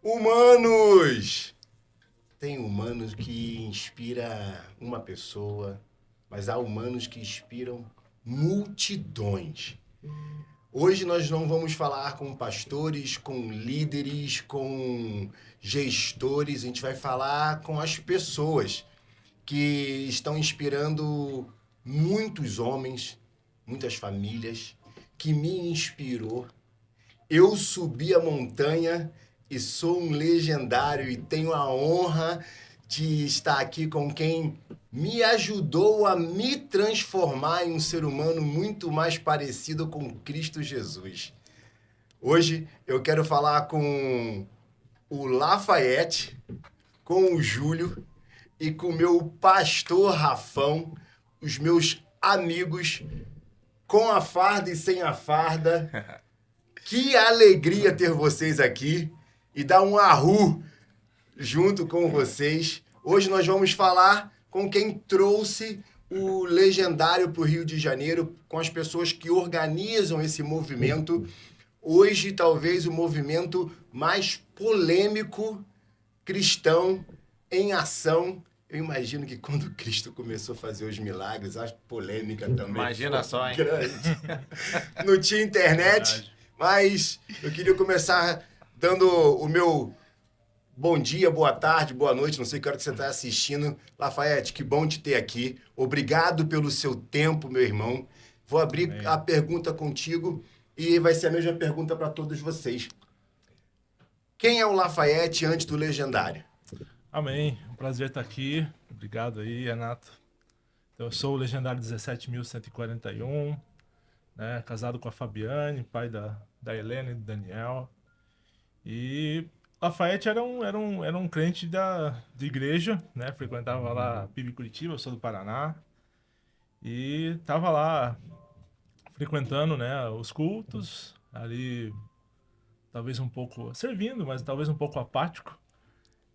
Humanos! Tem humanos que inspira uma pessoa, mas há humanos que inspiram multidões. Hoje nós não vamos falar com pastores, com líderes, com gestores, a gente vai falar com as pessoas que estão inspirando muitos homens, muitas famílias, que me inspirou. Eu subi a montanha e sou um legendário e tenho a honra de estar aqui com quem me ajudou a me transformar em um ser humano muito mais parecido com Cristo Jesus. Hoje eu quero falar com o Lafayette, com o Júlio e com o meu pastor Rafão, os meus amigos, com a farda e sem a farda. Que alegria ter vocês aqui e dar um arru junto com vocês. Hoje nós vamos falar com quem trouxe o legendário para o Rio de Janeiro, com as pessoas que organizam esse movimento. Hoje, talvez o movimento mais polêmico cristão em ação. Eu imagino que quando Cristo começou a fazer os milagres, a polêmica também Imagina foi só, hein? grande. Não tinha internet, Verdade. mas eu queria começar dando o meu bom dia, boa tarde, boa noite. Não sei que hora que você está assistindo. Lafayette, que bom te ter aqui. Obrigado pelo seu tempo, meu irmão. Vou abrir Amém. a pergunta contigo e vai ser a mesma pergunta para todos vocês. Quem é o Lafayette antes do legendário? Amém. Um prazer estar aqui. Obrigado aí, Renato. Então, eu sou o legendário 17.141, né? Casado com a Fabiane, pai da Helena e do Daniel. E Lafayette era um crente de igreja, né? Frequentava lá PIB Curitiba, eu sou do Paraná. E estava lá frequentando, né, os cultos, ali talvez um pouco servindo, mas talvez um pouco apático.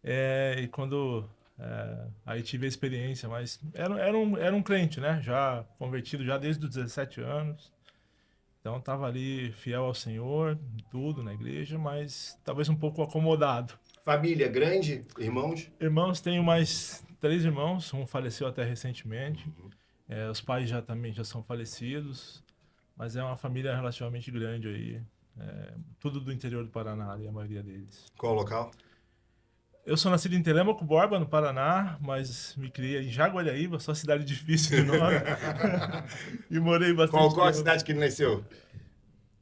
E quando aí tive a experiência, mas era um crente, né? Já convertido já desde os 17 anos. Então estava ali fiel ao Senhor, em tudo na igreja, mas talvez um pouco acomodado. Família grande, irmãos? Irmãos, tenho mais 3 irmãos, um faleceu até recentemente. Os pais também já são falecidos, mas é uma família relativamente grande aí. Tudo do interior do Paraná, ali, a maioria deles. Qual o local? Eu sou nascido em Telêmaco Borba, no Paraná, mas me criei em Jaguariaíba, só cidade difícil de nome. E morei bastante Qual a tempo. cidade que ele nasceu?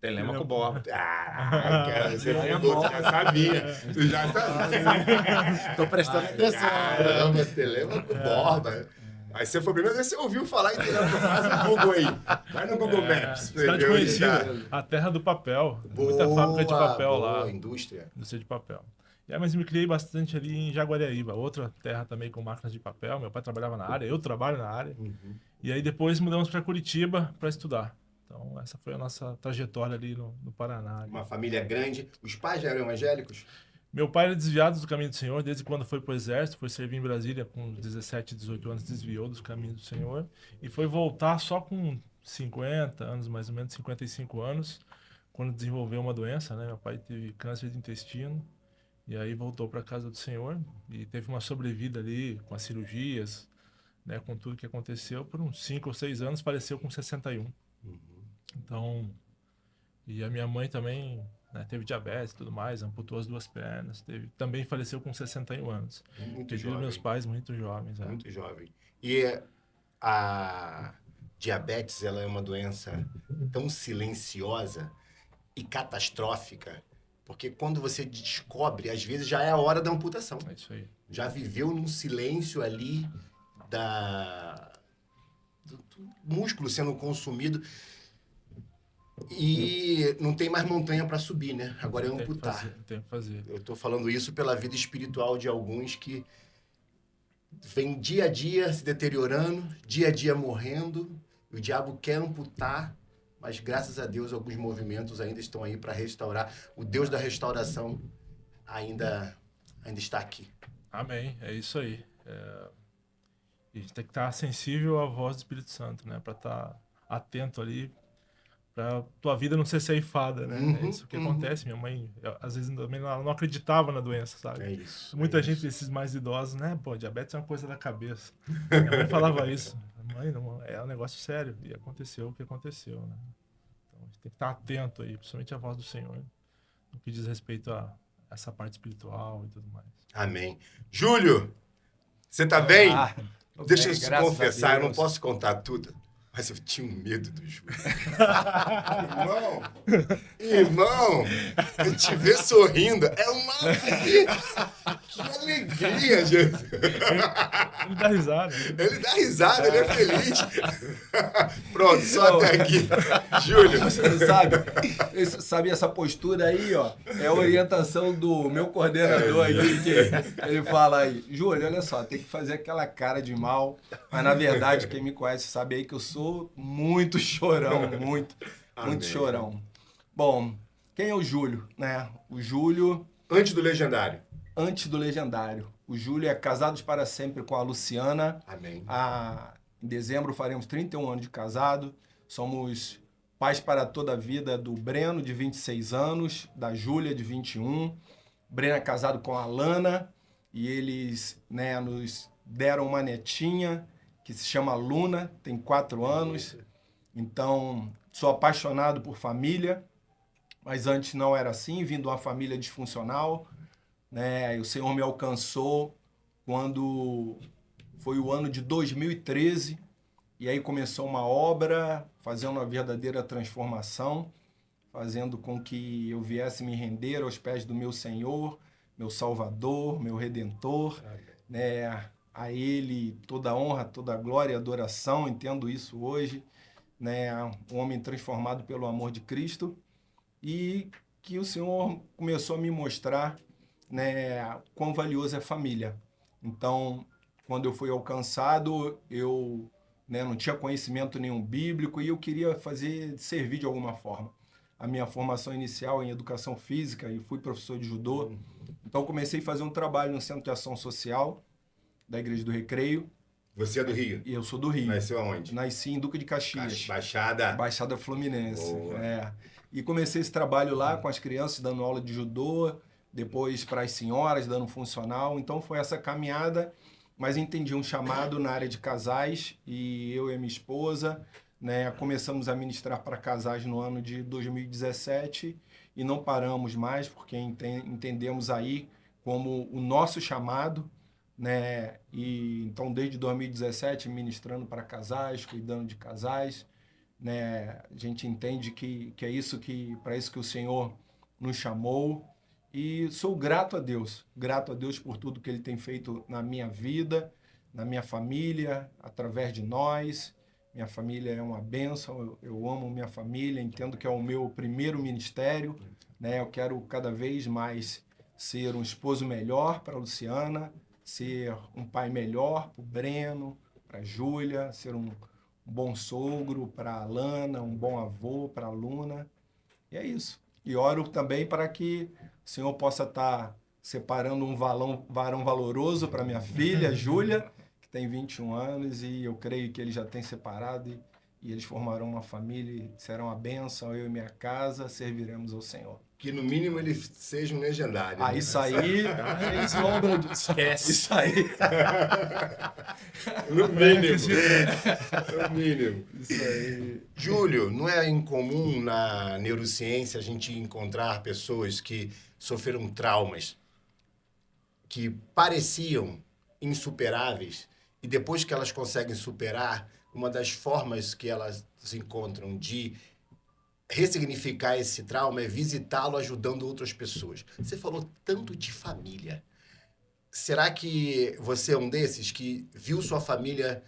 Telêmaco Borba. Ah, cara, você Aí é mudou, bom. tu já sabia. Tu já sabia. Tô prestando atenção. Caramba, Telêmaco Borba. Aí você foi a primeira vez que você ouviu falar em Telêmaco. Faz um Google aí. Vai no Google Maps. Cidade conhecida, a terra do papel. Muita fábrica de papel lá, Indústria. indústria de papel. Mas me criei bastante ali em Jaguariaíba, outra terra também com máquinas de papel. Meu pai trabalhava na área, eu trabalho na área. E aí depois mudamos para Curitiba para estudar. Então essa foi a nossa trajetória ali no Paraná. Uma família grande. Os pais já eram evangélicos? Meu pai era desviado do caminho do Senhor desde quando foi para o exército, foi servir em Brasília com 17, 18 anos, desviou dos caminhos do Senhor e foi voltar só com 50 anos, mais ou menos 55 anos, quando desenvolveu uma doença, né? Meu pai teve câncer de intestino e aí voltou para a casa do Senhor e teve uma sobrevida ali com as cirurgias, né? Com tudo que aconteceu, por uns 5 ou 6 anos, faleceu com 61. Então, e a minha mãe também, né, teve diabetes e tudo mais, amputou as 2 pernas, também faleceu com 61 anos. Muito Perdi jovem. meus pais muito jovens. Muito jovem. E a diabetes, ela é uma doença tão silenciosa e catastrófica, porque quando você descobre, às vezes já é a hora da amputação. É isso aí. Já viveu num silêncio ali do músculo sendo consumido e não tem mais montanha para subir, né? Agora é amputar. Tem que fazer. Eu estou falando isso pela vida espiritual de alguns que vem dia a dia se deteriorando, dia a dia morrendo, e o diabo quer amputar, mas graças a Deus alguns movimentos ainda estão aí para restaurar. O Deus da restauração ainda está aqui. Amém, é isso aí. E a gente tem que estar sensível à voz do Espírito Santo, né? Para estar atento ali, Pra tua vida não ser ceifada, né? Uhum, É isso que uhum. acontece. Minha mãe, às vezes, também ela não acreditava na doença, sabe? É isso. Muita é gente, isso. esses mais idosos, né? Pô, diabetes é uma coisa da cabeça. Minha mãe falava isso. Mãe, não, é um negócio sério. E aconteceu o que aconteceu, né? Então, a gente tem que estar atento aí, principalmente à voz do Senhor, no que diz respeito a essa parte espiritual e tudo mais. Amém. Júlio, você tá bem? Ah, tô Deixa bem, eu te graças a confessar, eu não Deus. posso contar tudo, mas eu tinha um medo do Júlio. Irmão, eu te ver sorrindo é uma... Que alegria, Jesus. Ele dá risada. Ele dá risada, ele é feliz. Pronto, só até aqui. Júlio. Você sabe, sabe essa postura aí, ó, é a orientação do meu coordenador aqui, que ele fala aí, Júlio, olha só, tem que fazer aquela cara de mal, mas na verdade quem me conhece sabe aí que eu sou muito chorão, muito Amém. chorão. Bom, quem é o Júlio, né? O Júlio, Antes do Legendário. antes do Legendário, o Júlio é casado para sempre com a Luciana. Amém. Em dezembro faremos 31 anos de casado. Somos pais para toda a vida do Breno, de 26 anos, da Júlia, de 21. Breno é casado com a Lana e eles, né, nos deram uma netinha que se chama Luna, tem 4 anos. Então, sou apaixonado por família, mas antes não era assim, vindo de uma família disfuncional, né? O Senhor me alcançou quando foi o ano de 2013, e aí começou uma obra, fazendo uma verdadeira transformação, fazendo com que eu viesse me render aos pés do meu Senhor, meu Salvador, meu Redentor, né? A Ele toda a honra, toda a glória e adoração, entendo isso hoje, né? Um homem transformado pelo amor de Cristo, e que o Senhor começou a me mostrar, né, quão valioso é a família. Então, quando eu fui alcançado, eu, né, não tinha conhecimento nenhum bíblico e eu queria servir de alguma forma. A minha formação inicial em educação física e fui professor de judô. Então, comecei a fazer um trabalho no Centro de Ação Social da Igreja do Recreio. Você é do Rio? E eu sou do Rio. Nasceu aonde? Nasci em Duque de Caxias. Baixada. Baixada Fluminense. Boa. É. E comecei esse trabalho lá com as crianças, dando aula de judô, depois para as senhoras, dando funcional. Então foi essa caminhada, mas entendi um chamado na área de casais e eu e a minha esposa, né, começamos a ministrar para casais no ano de 2017 e não paramos mais, porque entendemos aí como o nosso chamado, né? E então desde 2017 ministrando para casais, cuidando de casais, né? A gente entende que é isso para isso que o Senhor nos chamou, e sou grato a Deus por tudo que Ele tem feito na minha vida, na minha família, através de nós. Minha família é uma bênção, eu amo minha família, entendo que é o meu primeiro ministério, né? Eu quero cada vez mais ser um esposo melhor para a Luciana, ser um pai melhor para o Breno, para a Júlia, ser um bom sogro para a Lana, um bom avô para a Luna. E é isso. E oro também para que o Senhor possa estar separando um varão valoroso para minha filha, Júlia, que tem 21 anos, e eu creio que ele já tem separado e eles formarão uma família, serão a bênção, eu e minha casa serviremos ao Senhor. Que no mínimo ele seja um legendário. Ah, né? isso aí, sombra de... Esquece. Isso aí. No mínimo. No mínimo. Isso aí. Júlio, não é incomum na neurociência a gente encontrar pessoas que sofreram traumas que pareciam insuperáveis e depois que elas conseguem superar, uma das formas que elas encontram de ressignificar esse trauma é visitá-lo ajudando outras pessoas. Você falou tanto de família. Será que você é um desses que viu sua família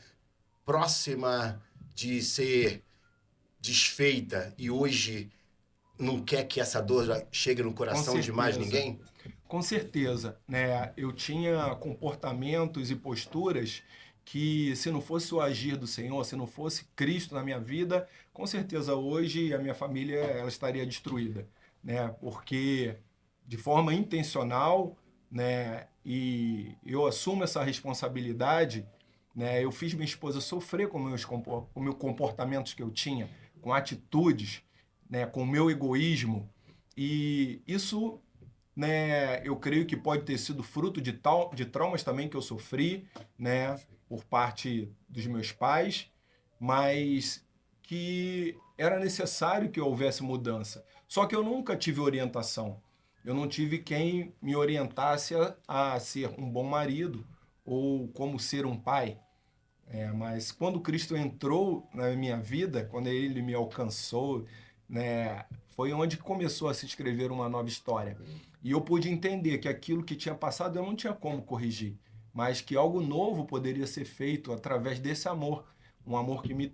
próxima de ser desfeita e hoje não quer que essa dor chegue no coração de mais ninguém? Com certeza, né? Eu tinha comportamentos e posturas que, se não fosse o agir do Senhor, se não fosse Cristo na minha vida, com certeza hoje a minha família ela estaria destruída, né? Porque de forma intencional, né? E eu assumo essa responsabilidade, né? Eu fiz minha esposa sofrer com meus comportamentos que eu tinha, com atitudes né, com o meu egoísmo. E isso, né, eu creio que pode ter sido fruto de traumas também que eu sofri, né, por parte dos meus pais, mas que era necessário que houvesse mudança. Só que eu nunca tive orientação. Eu não tive quem me orientasse a ser um bom marido ou como ser um pai. Mas quando Cristo entrou na minha vida, quando ele me alcançou, né, foi onde começou a se escrever uma nova história. E eu pude entender que aquilo que tinha passado eu não tinha como corrigir, mas que algo novo poderia ser feito através desse amor. Um amor que me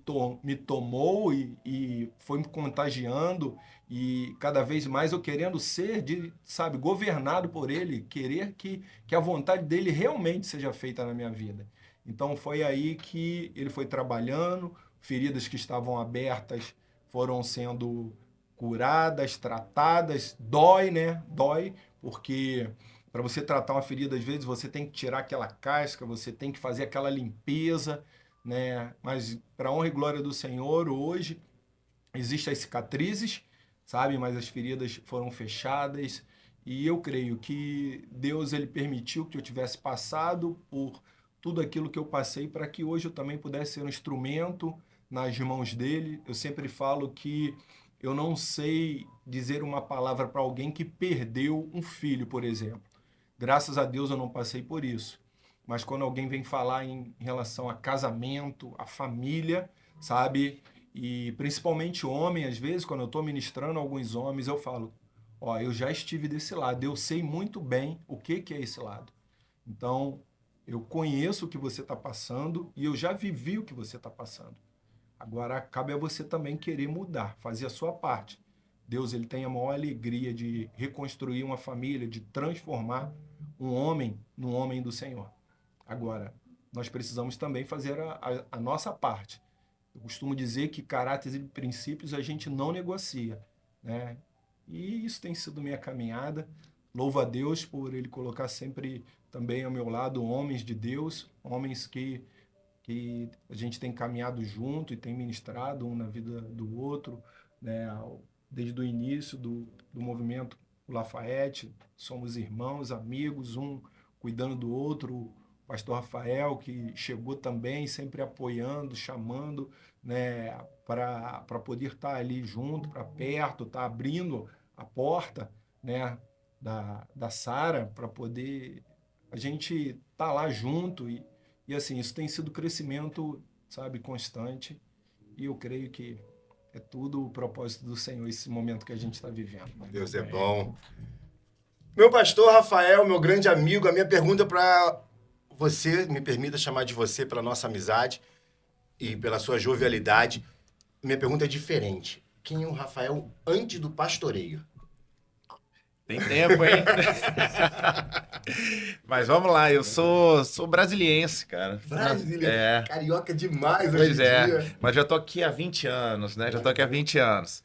tomou e foi me contagiando, e cada vez mais eu querendo ser, sabe, governado por ele, querer que a vontade dele realmente seja feita na minha vida. Então foi aí que ele foi trabalhando, feridas que estavam abertas foram sendo curadas, tratadas. Dói, né? Dói, porque para você tratar uma ferida, às vezes você tem que tirar aquela casca, você tem que fazer aquela limpeza, né? Mas para honra e glória do Senhor, hoje existem as cicatrizes, sabe? Mas as feridas foram fechadas, e eu creio que Deus ele permitiu que eu tivesse passado por tudo aquilo que eu passei para que hoje eu também pudesse ser um instrumento nas mãos dele. Eu sempre falo que eu não sei dizer uma palavra para alguém que perdeu um filho, por exemplo. Graças a Deus eu não passei por isso. Mas quando alguém vem falar em relação a casamento, a família, sabe? E principalmente homem, às vezes, quando eu estou ministrando alguns homens, eu falo, ó, eu já estive desse lado, eu sei muito bem o que é esse lado. Então, eu conheço o que você está passando e eu já vivi o que você está passando. Agora, cabe a você também querer mudar, fazer a sua parte. Deus ele tem a maior alegria de reconstruir uma família, de transformar um homem num homem do Senhor. Agora, nós precisamos também fazer a nossa parte. Eu costumo dizer que caráteres e princípios a gente não negocia, né? E isso tem sido minha caminhada. Louvo a Deus por ele colocar sempre também ao meu lado homens de Deus, homens que a gente tem caminhado junto e tem ministrado um na vida do outro, né? Desde o início do movimento Lafayette, somos irmãos, amigos, um cuidando do outro. O pastor Rafael, que chegou também, sempre apoiando, chamando, né, para poder estar ali junto, para perto, estar abrindo a porta, né, da Sara, para poder a gente estar lá junto. E assim, isso tem sido crescimento, sabe, constante. E eu creio que é tudo o propósito do Senhor, esse momento que a gente está vivendo. Deus é bom. Meu pastor Rafael, meu grande amigo, a minha pergunta para você, me permita chamar de você pela nossa amizade e pela sua jovialidade. Minha pergunta é diferente. Quem é o Rafael antes do pastoreio? Tem tempo, hein? Mas vamos lá, eu sou brasiliense, cara. Brasília, É. carioca demais Pois hoje em é, dia. mas já tô aqui há 20 anos, né? Já tô aqui há 20 anos.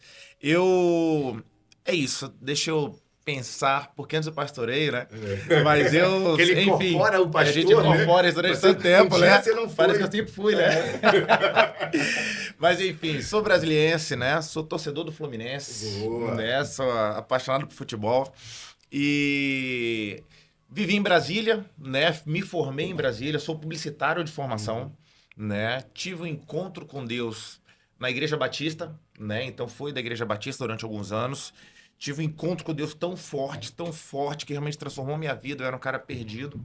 É isso, deixa eu pensar, porque antes do pastoreio, né? Mas eu, Que ele enfim, incorpora o pastor, a gente incorpora isso durante tanto tempo, um dia né? você não foi. Parece que eu sempre fui, né? Mas enfim, sou brasiliense, né? Sou torcedor do Fluminense, Boa. né? Sou apaixonado por futebol e vivi em Brasília, né? Me formei em Brasília, sou publicitário de formação, né? Tive um encontro com Deus na Igreja Batista, né? Então fui da Igreja Batista durante alguns anos. Tive um encontro com Deus tão forte, que realmente transformou minha vida. Eu era um cara perdido.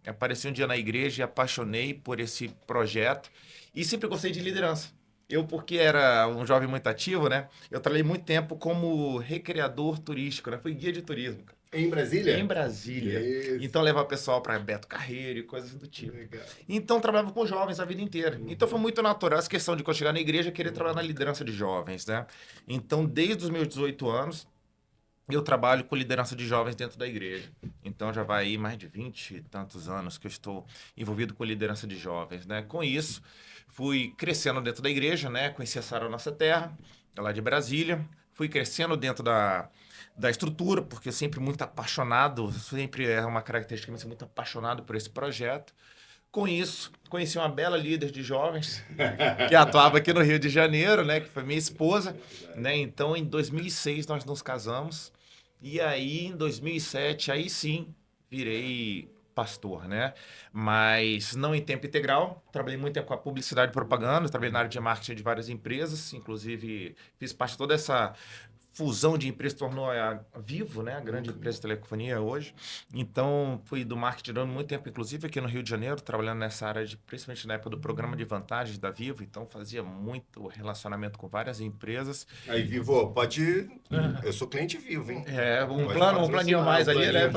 Apareci um dia na igreja e apaixonei por esse projeto. E sempre gostei de liderança. Eu, porque era um jovem muito ativo, né? Eu trabalhei muito tempo como recreador turístico, né? Fui guia de turismo, cara. Em Brasília? Em Brasília. Isso. Então, levava o pessoal para Beto Carreiro e coisas do tipo. Legal. Então, trabalhava com jovens a vida inteira. Então, foi muito natural essa questão de quando chegar na igreja, querer trabalhar na liderança de jovens, né? Então, desde os meus 18 anos, eu trabalho com liderança de jovens dentro da igreja. Então, já vai aí mais de 20 e tantos anos que eu estou envolvido com liderança de jovens, né? Com isso, fui crescendo dentro da igreja, né? Conheci a Sara Nossa Terra, lá de Brasília. Fui crescendo dentro da estrutura, porque eu sempre muito apaixonado, sempre é uma característica, mas muito apaixonado por esse projeto. Com isso, conheci uma bela líder de jovens que atuava aqui no Rio de Janeiro, né? Que foi minha esposa, né? Então, em 2006, nós nos casamos. E aí, em 2007, aí sim, virei pastor, né? Mas não em tempo integral. Trabalhei muito tempo com a publicidade e propaganda. Trabalhei na área de marketing de várias empresas. Inclusive, fiz parte de toda essa fusão de empresas, tornou a Vivo, né? A grande empresa de telefonia hoje. Então, fui do marketing durante muito tempo, inclusive aqui no Rio de Janeiro, trabalhando nessa área, principalmente na época do programa de vantagens da Vivo. Então, fazia muito relacionamento com várias empresas. Aí, Vivo, pode... Eu sou cliente Vivo, hein? Um planinho a mais ali, né?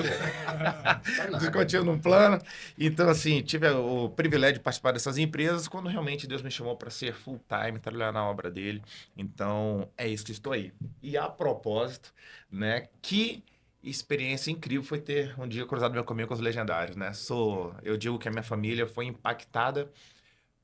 Discutindo num plano. Então, assim, tive o privilégio de participar dessas empresas quando realmente Deus me chamou para ser full-time, trabalhar na obra dele. Então, é isso que estou aí. E a propósito, né, que experiência incrível foi ter um dia cruzado meu caminho com os legendários, né? Eu digo que a minha família foi impactada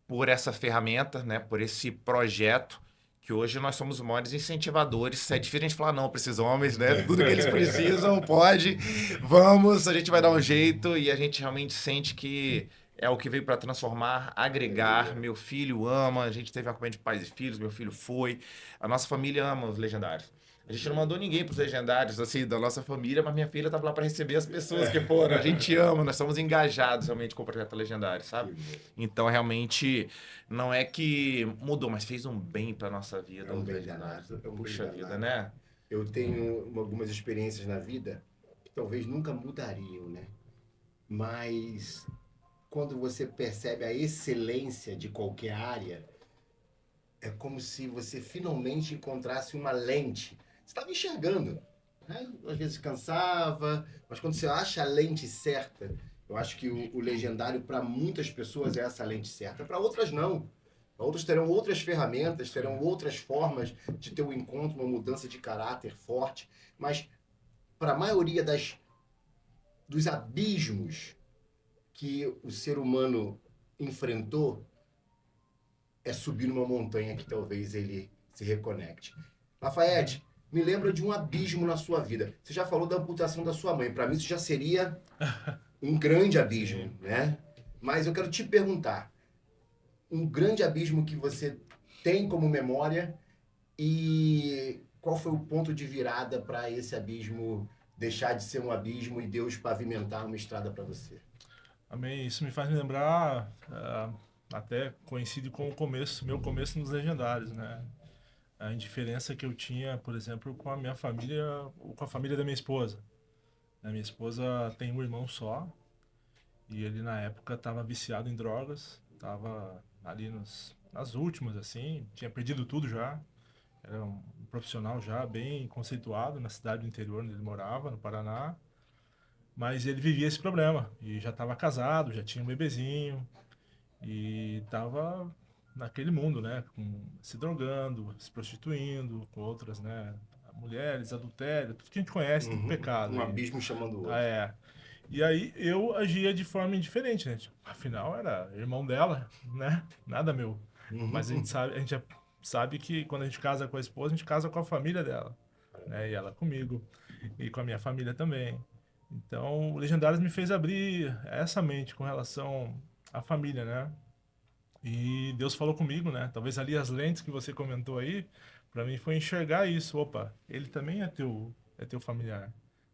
por essa ferramenta, né, por esse projeto, que hoje nós somos os maiores incentivadores. É difícil a gente falar não para esses homens, né? Tudo que eles precisam, pode, vamos, a gente vai dar um jeito, e a gente realmente sente que é o que veio para transformar, agregar. Meu filho ama, a gente teve uma companhia de pais e filhos, meu filho foi. A nossa família ama os legendários. A gente não mandou ninguém para os legendários, assim, da nossa família, mas minha filha estava lá para receber as pessoas que foram. A gente ama, nós estamos engajados realmente com o projeto Legendário, sabe? Então, realmente, não é que mudou, mas fez um bem para nossa vida, os legendários. Puxa vida, né? Eu tenho algumas experiências na vida que talvez nunca mudariam, né? Mas quando você percebe a excelência de qualquer área, é como se você finalmente encontrasse uma lente. Você estava enxergando, né? Às vezes cansava, mas quando você acha a lente certa, eu acho que o legendário para muitas pessoas é essa lente certa, para outras não. Para outras terão outras ferramentas, terão outras formas de ter um encontro, uma mudança de caráter forte, mas para a maioria dos abismos que o ser humano enfrentou, é subir numa montanha que talvez ele se reconecte. Lafayette, me lembra de um abismo na sua vida. Você já falou da amputação da sua mãe. Para mim isso já seria um grande abismo, né? Mas eu quero te perguntar, um grande abismo que você tem como memória e qual foi o ponto de virada para esse abismo deixar de ser um abismo e Deus pavimentar uma estrada para você? Amém. Isso me faz me lembrar, até coincide com o começo, meu começo nos Legendários, né? A indiferença que eu tinha, por exemplo, com a minha família, ou com a família da minha esposa. A minha esposa tem um irmão só, e ele na época estava viciado em drogas, estava ali nas últimas, assim, tinha perdido tudo já. Era um profissional já bem conceituado na cidade do interior onde ele morava, no Paraná. Mas ele vivia esse problema, e já estava casado, já tinha um bebezinho, e estava naquele mundo, né, se drogando, se prostituindo com outras, né, mulheres, adultério, tudo que a gente conhece, tudo pecado. Um abismo chamando o outro. E aí eu agia de forma indiferente, né? Afinal era irmão dela, né? Nada meu. Mas a gente sabe que quando a gente casa com a esposa, a gente casa com a família dela, né? E ela comigo, e com a minha família também. Então, o Legendários me fez abrir essa mente com relação à família, né? E Deus falou comigo, né? Talvez ali as lentes que você comentou aí, para mim foi enxergar isso. Opa, ele também é teu familiar,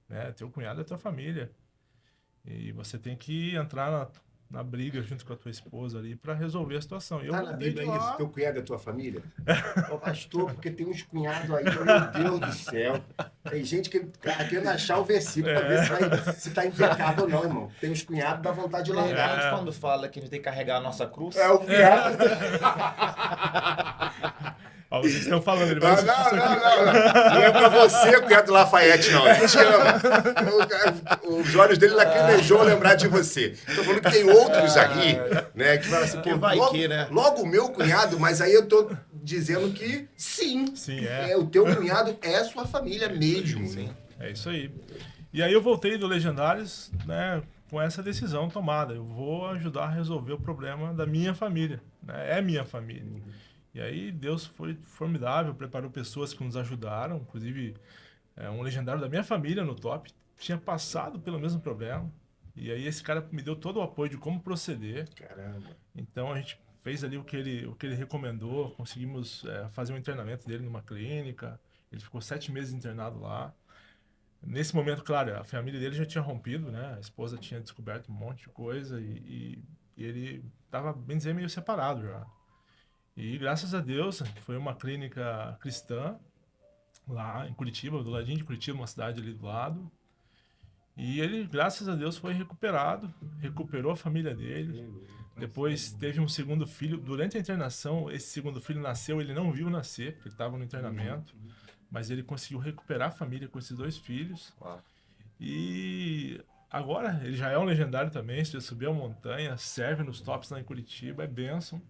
né? Teu cunhado é tua família. E você tem que entrar na briga junto com a tua esposa ali para resolver a situação. Tá na Bíblia isso? Teu cunhado é tua família? Ô, pastor, porque tem uns cunhados aí, meu Deus do céu. Tem gente que tá querendo achar o versículo para ver se tá em pecado ou não, irmão. Tem uns cunhados, dá vontade de largar. Quando fala que a gente tem que carregar a nossa cruz. É o cunhado. Ó, vocês estão falando, ele vai Não. Não é pra você, o cunhado do Lafayette, não. Ele te ama. Os olhos dele lacrimejou lembrar de você. Tô falando que tem outros aqui, né, que falam assim, pô, logo o meu cunhado, mas aí eu tô dizendo que sim, o teu cunhado é sua família mesmo. Sim. É isso aí. E aí eu voltei do Legendários, né, com essa decisão tomada. Eu vou ajudar a resolver o problema da minha família, né? É minha família. E aí Deus foi formidável, preparou pessoas que nos ajudaram, inclusive um legendário da minha família no top tinha passado pelo mesmo problema, E aí esse cara me deu todo o apoio de como proceder. Caramba. Então a gente fez ali o que ele recomendou, conseguimos fazer um internamento dele numa clínica. Ele ficou 7 meses internado lá. Nesse momento, claro, a família dele já tinha rompido, né? A esposa tinha descoberto um monte de coisa e ele estava, bem dizer, meio separado já. E graças a Deus, foi uma clínica cristã lá em Curitiba, do ladinho de Curitiba, uma cidade ali do lado. E ele, graças a Deus, foi recuperado, recuperou a família dele. Depois teve um segundo filho. Durante a internação, esse segundo filho nasceu, ele não viu nascer, porque ele estava no internamento. Mas ele conseguiu recuperar a família com esses 2 filhos. Uau. E agora ele já é um legendário também, já subiu a montanha, serve nos tops lá em Curitiba, é bênção.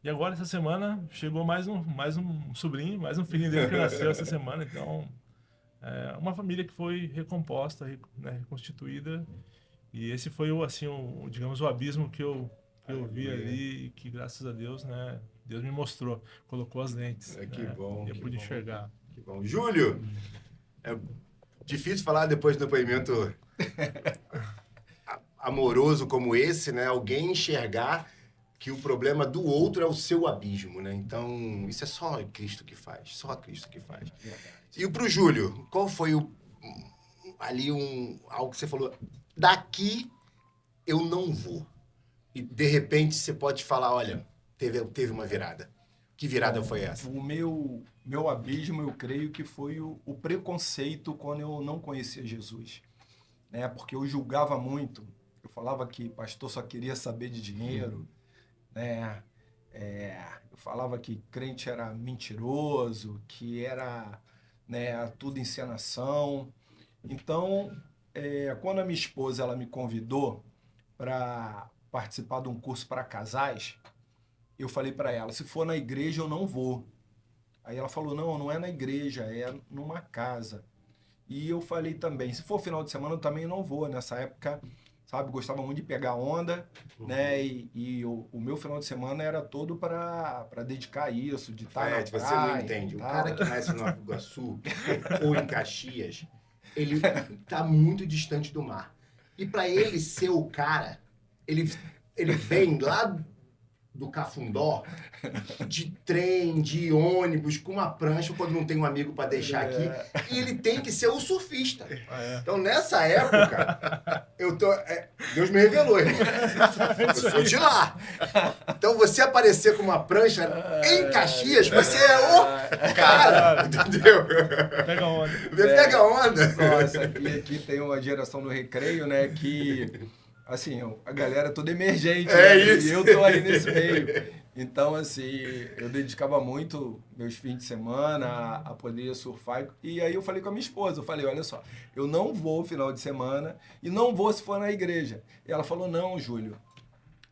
E agora, essa semana, chegou mais um sobrinho, mais um filhinho dele que nasceu essa semana. Então, é uma família que foi recomposta, né, reconstituída. E esse foi digamos, o abismo que eu vi ali, e que graças a Deus, né, Deus me mostrou, colocou as lentes. Que né, bom. E eu pude enxergar. Que bom. Júlio, é difícil falar depois do depoimento amoroso como esse, né? Alguém enxergar que o problema do outro é o seu abismo, né? Então, isso é só Cristo que faz, só Cristo que faz. E pro Júlio, qual foi algo que você falou, daqui eu não vou. E de repente você pode falar, olha, teve uma virada. Que virada foi essa? O meu abismo, eu creio que foi o preconceito quando eu não conhecia Jesus. Né? Porque eu julgava muito. Eu falava que pastor só queria saber de dinheiro. Né? Eu falava que crente era mentiroso, que era, né, tudo encenação. Então, quando a minha esposa ela me convidou para participar de um curso para casais, eu falei para ela, se for na igreja eu não vou. Aí ela falou, não é na igreja, é numa casa. E eu falei também, se for final de semana eu também não vou. Nessa época, sabe, gostava muito de pegar onda, né? E o meu final de semana era todo para dedicar a isso, de estar na praia. Você não entende. O cara que nasce no Nova Iguaçu ou em Caxias, ele tá muito distante do mar. E para ele ser o cara, ele vem lá do Cafundó, de trem, de ônibus, com uma prancha, quando não tem um amigo para deixar aqui, e ele tem que ser o surfista. Então, nessa época, Deus me revelou, irmão. Eu sou de lá. Então, você aparecer com uma prancha em Caxias, você é o cara, entendeu? Pega onda. Pega onda. Nossa, e aqui tem uma geração do recreio, né, que... Assim, a galera é toda emergente, né? Isso. E eu tô aí nesse meio. Então, assim, eu dedicava muito meus fins de semana a poder surfar. E aí eu falei com a minha esposa, eu falei, olha só, eu não vou final de semana e não vou se for na igreja. E ela falou, não, Júlio,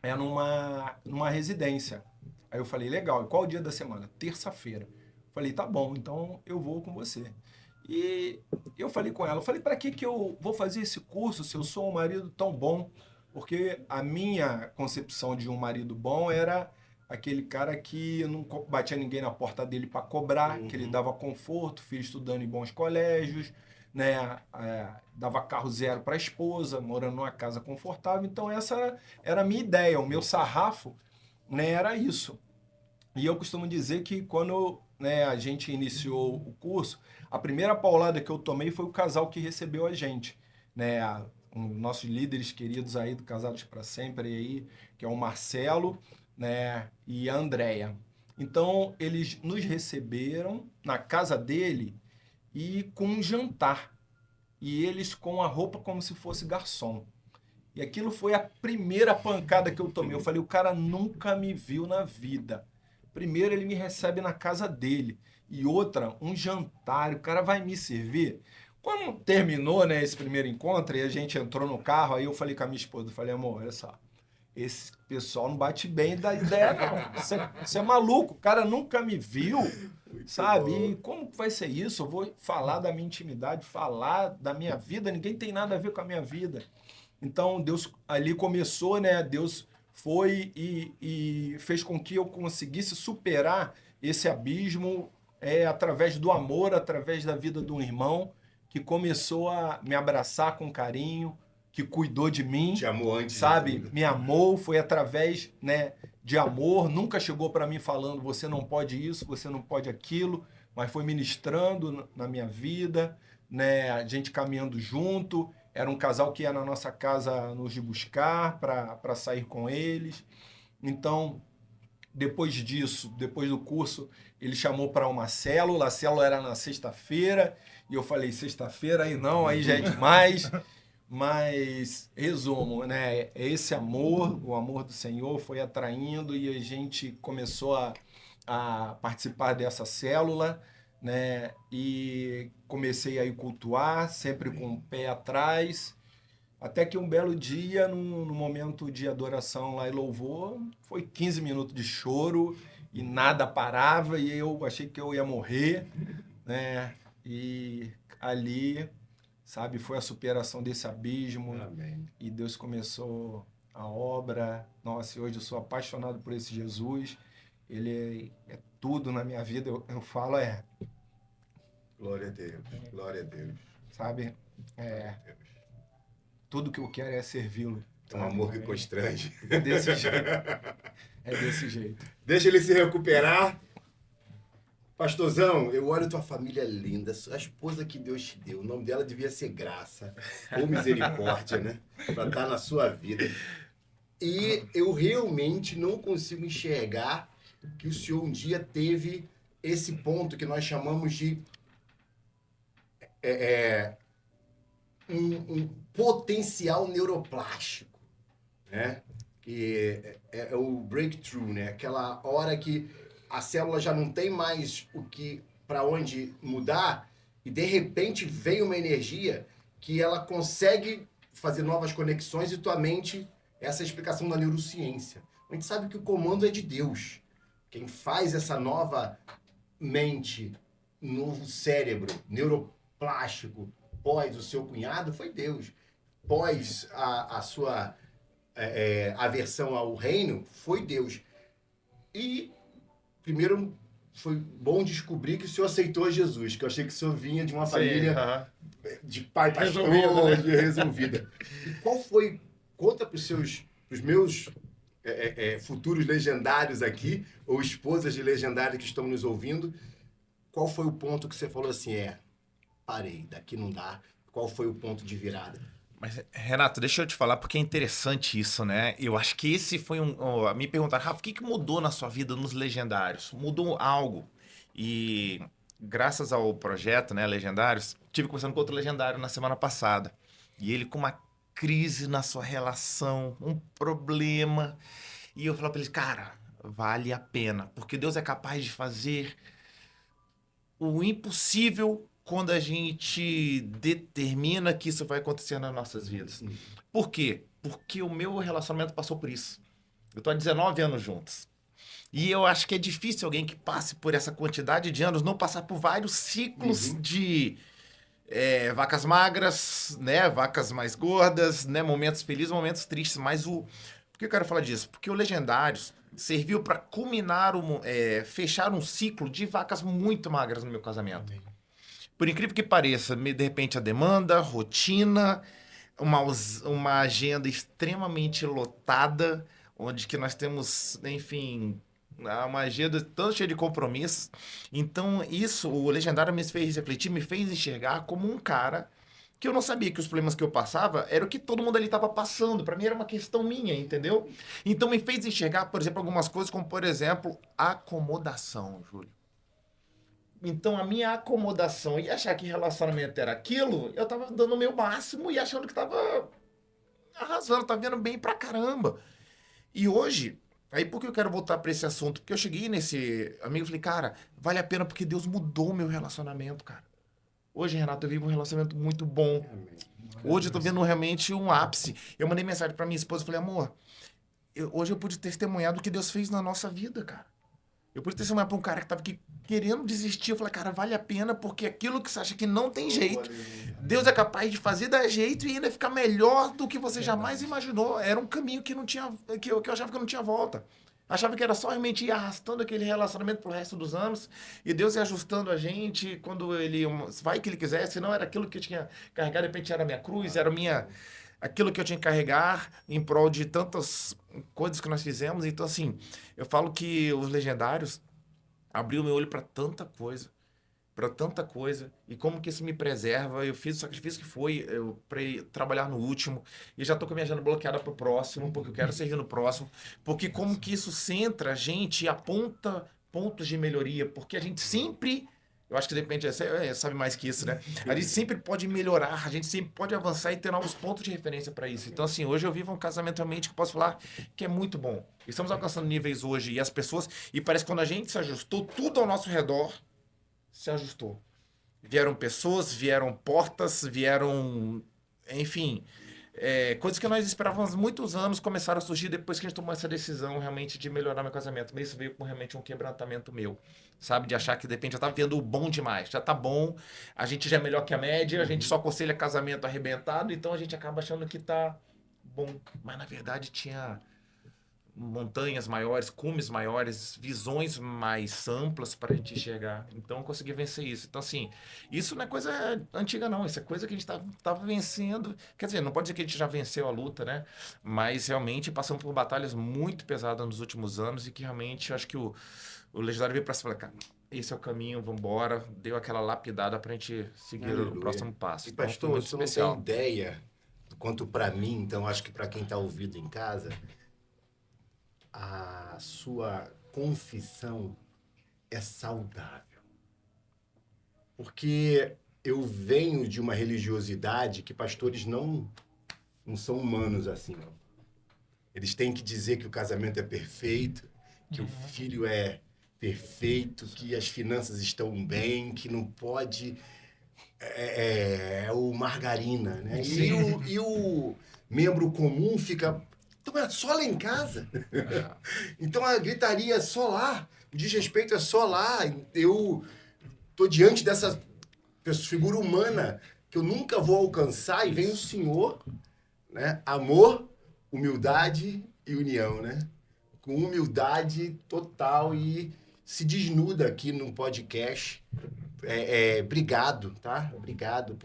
é numa residência. Aí eu falei, legal, e qual o dia da semana? Terça-feira. Falei, tá bom, então eu vou com você. E eu falei com ela, para que eu vou fazer esse curso se eu sou um marido tão bom? Porque a minha concepção de um marido bom era aquele cara que não batia ninguém na porta dele para cobrar, que ele dava conforto, filho estudando em bons colégios, né? Dava carro zero para a esposa, morando numa casa confortável. Então essa era a minha ideia, o meu sarrafo, né, era isso. E eu costumo dizer que quando, né, a gente iniciou o curso, a primeira paulada que eu tomei foi o casal que recebeu a gente, né? Nossos líderes queridos aí do Casados para Sempre, aí, que é o Marcelo, né, e a Andréia. Então, eles nos receberam na casa dele e com um jantar. E eles com a roupa como se fosse garçom. E aquilo foi a primeira pancada que eu tomei. Eu falei, o cara nunca me viu na vida. Primeiro, ele me recebe na casa dele. E outra, um jantar, o cara vai me servir. Quando terminou, né, esse primeiro encontro, e a gente entrou no carro, aí eu falei com a minha esposa, eu falei, amor, olha só, esse pessoal não bate bem da ideia, não. Você é maluco, o cara nunca me viu, sabe? E como vai ser isso? Eu vou falar da minha intimidade, falar da minha vida, ninguém tem nada a ver com a minha vida. Então, Deus ali começou, né, Deus foi e fez com que eu conseguisse superar esse abismo através do amor, através da vida de um irmão que começou a me abraçar com carinho, que cuidou de mim. Te amou antes. Sabe? de tudo. Me amou, foi através, né, de amor. Nunca chegou para mim falando, você não pode isso, você não pode aquilo, mas foi ministrando na minha vida, né? A gente caminhando junto. Era um casal que ia na nossa casa nos buscar para sair com eles. Então, depois disso, depois do curso, ele chamou para uma célula. A célula era na sexta-feira. E eu falei, sexta-feira aí não, aí já é demais. Mas, resumo, né? Esse amor, o amor do Senhor foi atraindo e a gente começou a participar dessa célula, né? E comecei a ir cultuar, sempre com o pé atrás. Até que um belo dia, no momento de adoração lá e louvor, foi 15 minutos de choro e nada parava e eu achei que eu ia morrer, né? E ali, sabe, foi a superação desse abismo Amém. e Deus começou a obra. Nossa, e hoje eu sou apaixonado por esse Jesus. Ele é tudo na minha vida. Eu falo, Glória a Deus. Glória a Deus. sabe, tudo que eu quero é servi-lo. É um amor que constrange. É desse jeito. É desse jeito. Deixa ele se recuperar. Pastorzão, eu olho tua família linda, a esposa que Deus te deu. O nome dela devia ser Graça ou Misericórdia, né? Pra estar na sua vida. E eu realmente não consigo enxergar que o senhor um dia teve esse ponto que nós chamamos de um potencial neuroplástico, né? Que é o breakthrough, né? Aquela hora que a célula já não tem mais para onde mudar e de repente vem uma energia que ela consegue fazer novas conexões e tua mente, essa é a explicação da neurociência. A gente sabe que o comando é de Deus. Quem faz essa nova mente, novo cérebro, neuroplástico, pós o seu cunhado, foi Deus. Pós a sua aversão ao reino, foi Deus. E primeiro, foi bom descobrir que o senhor aceitou Jesus, que eu achei que o senhor vinha de uma família de pai pastor, resolvida. E qual foi, conta para os meus futuros legendários aqui, ou esposas de legendários que estão nos ouvindo, qual foi o ponto que você falou assim, parei, daqui não dá, qual foi o ponto de virada? Mas, Renato, deixa eu te falar, porque é interessante isso, né? Eu acho que esse foi me perguntaram, Rafa, o que mudou na sua vida nos Legendários? Mudou algo. E graças ao projeto, né, Legendários, tive conversando com outro legendário na semana passada. E ele com uma crise na sua relação, um problema. E eu falei para ele, cara, vale a pena, porque Deus é capaz de fazer o impossível quando a gente determina que isso vai acontecer nas nossas vidas. Por quê? Porque o meu relacionamento passou por isso. Eu tô há 19 anos juntos. E eu acho que é difícil alguém que passe por essa quantidade de anos não passar por vários ciclos de vacas magras, né? Vacas mais gordas, né? Momentos felizes, momentos tristes. Mas por que eu quero falar disso? Porque o Legendários serviu para culminar, fechar um ciclo de vacas muito magras no meu casamento. Por incrível que pareça, de repente a demanda, rotina, uma agenda extremamente lotada, onde que nós temos, enfim, uma agenda tão cheia de compromissos. Então, isso, o Legendário me fez refletir, me fez enxergar como um cara que eu não sabia que os problemas que eu passava era o que todo mundo ali estava passando. Para mim era uma questão minha, entendeu? Então, me fez enxergar, por exemplo, algumas coisas como, por exemplo, acomodação, Júlio. Então, a minha acomodação e achar que relacionamento era aquilo, eu tava dando o meu máximo e achando que tava arrasando, tava vendo bem pra caramba. E hoje, aí por que eu quero voltar pra esse assunto? Porque eu cheguei nesse amigo e falei, cara, vale a pena porque Deus mudou o meu relacionamento, cara. Hoje, Renato, eu vivo um relacionamento muito bom. Hoje eu tô vendo realmente um ápice. Eu mandei mensagem pra minha esposa e falei, amor, hoje eu pude testemunhar do que Deus fez na nossa vida, cara. Eu pude testemunhar pra um cara que tava aqui querendo desistir. Eu falei, cara, vale a pena, porque aquilo que você acha que não tem jeito, Deus é capaz de fazer dar jeito e ainda ficar melhor do que você jamais imaginou. Era um caminho que não tinha, que eu achava que não tinha volta. Achava que era só realmente ir arrastando aquele relacionamento pro resto dos anos e Deus ia ajustando a gente quando ele vai que ele quisesse. Não era aquilo que eu tinha carregado, de repente era a minha cruz, era aquilo que eu tinha que carregar em prol de tantas coisas que nós fizemos. Então, assim, eu falo que os Legendários abriu meu olho para tanta coisa. Para tanta coisa, e como que isso me preserva. Eu fiz o sacrifício que foi para trabalhar no último, e já tô com a minha agenda bloqueada pro próximo, porque eu quero servir no próximo, porque como que isso centra a gente e aponta pontos de melhoria, porque a gente sempre, eu acho que depende, você sabe mais que isso, né? A gente sempre pode melhorar, a gente sempre pode avançar e ter novos pontos de referência para isso. Então, assim, hoje eu vivo um casamento realmente que eu posso falar que é muito bom. Estamos alcançando níveis hoje, e as pessoas, e parece que quando a gente se ajustou, tudo ao nosso redor se ajustou. Vieram pessoas, vieram portas, vieram, enfim, coisas que nós esperávamos há muitos anos começaram a surgir depois que a gente tomou essa decisão realmente de melhorar meu casamento. Mas isso veio com realmente um quebrantamento meu, sabe? De achar que de repente já tá vendo o bom demais, já tá bom, a gente já é melhor que a média, a gente só aconselha casamento arrebentado, então a gente acaba achando que tá bom. Mas na verdade tinha montanhas maiores, cumes maiores, visões mais amplas para a gente enxergar. Então eu consegui vencer isso. Então, assim, isso não é coisa antiga, não. Isso é coisa que a gente tava vencendo. Quer dizer, não pode dizer que a gente já venceu a luta, né? Mas realmente passamos por batalhas muito pesadas nos últimos anos e que realmente eu acho que o Legendário veio para cima e falou, cara, esse é o caminho, vamos embora. Deu aquela lapidada para a gente seguir Aleluia. o próximo passo. E Então, foi pastor, muito você não especial. tem ideia do quanto para mim, então acho que para quem está ouvindo em casa, a sua confissão é saudável. Porque eu venho de uma religiosidade que pastores não são humanos assim, não. Eles têm que dizer que o casamento é perfeito, que o filho é perfeito, que as finanças estão bem, que não pode... É o margarina, né? E o membro comum fica... Então é só lá em casa. Então a gritaria é só lá. O desrespeito é só lá. Eu tô diante dessa figura humana que eu nunca vou alcançar e vem o Senhor, né? Amor, humildade e união, né? Com humildade total e se desnuda aqui no podcast. Obrigado, tá? Obrigado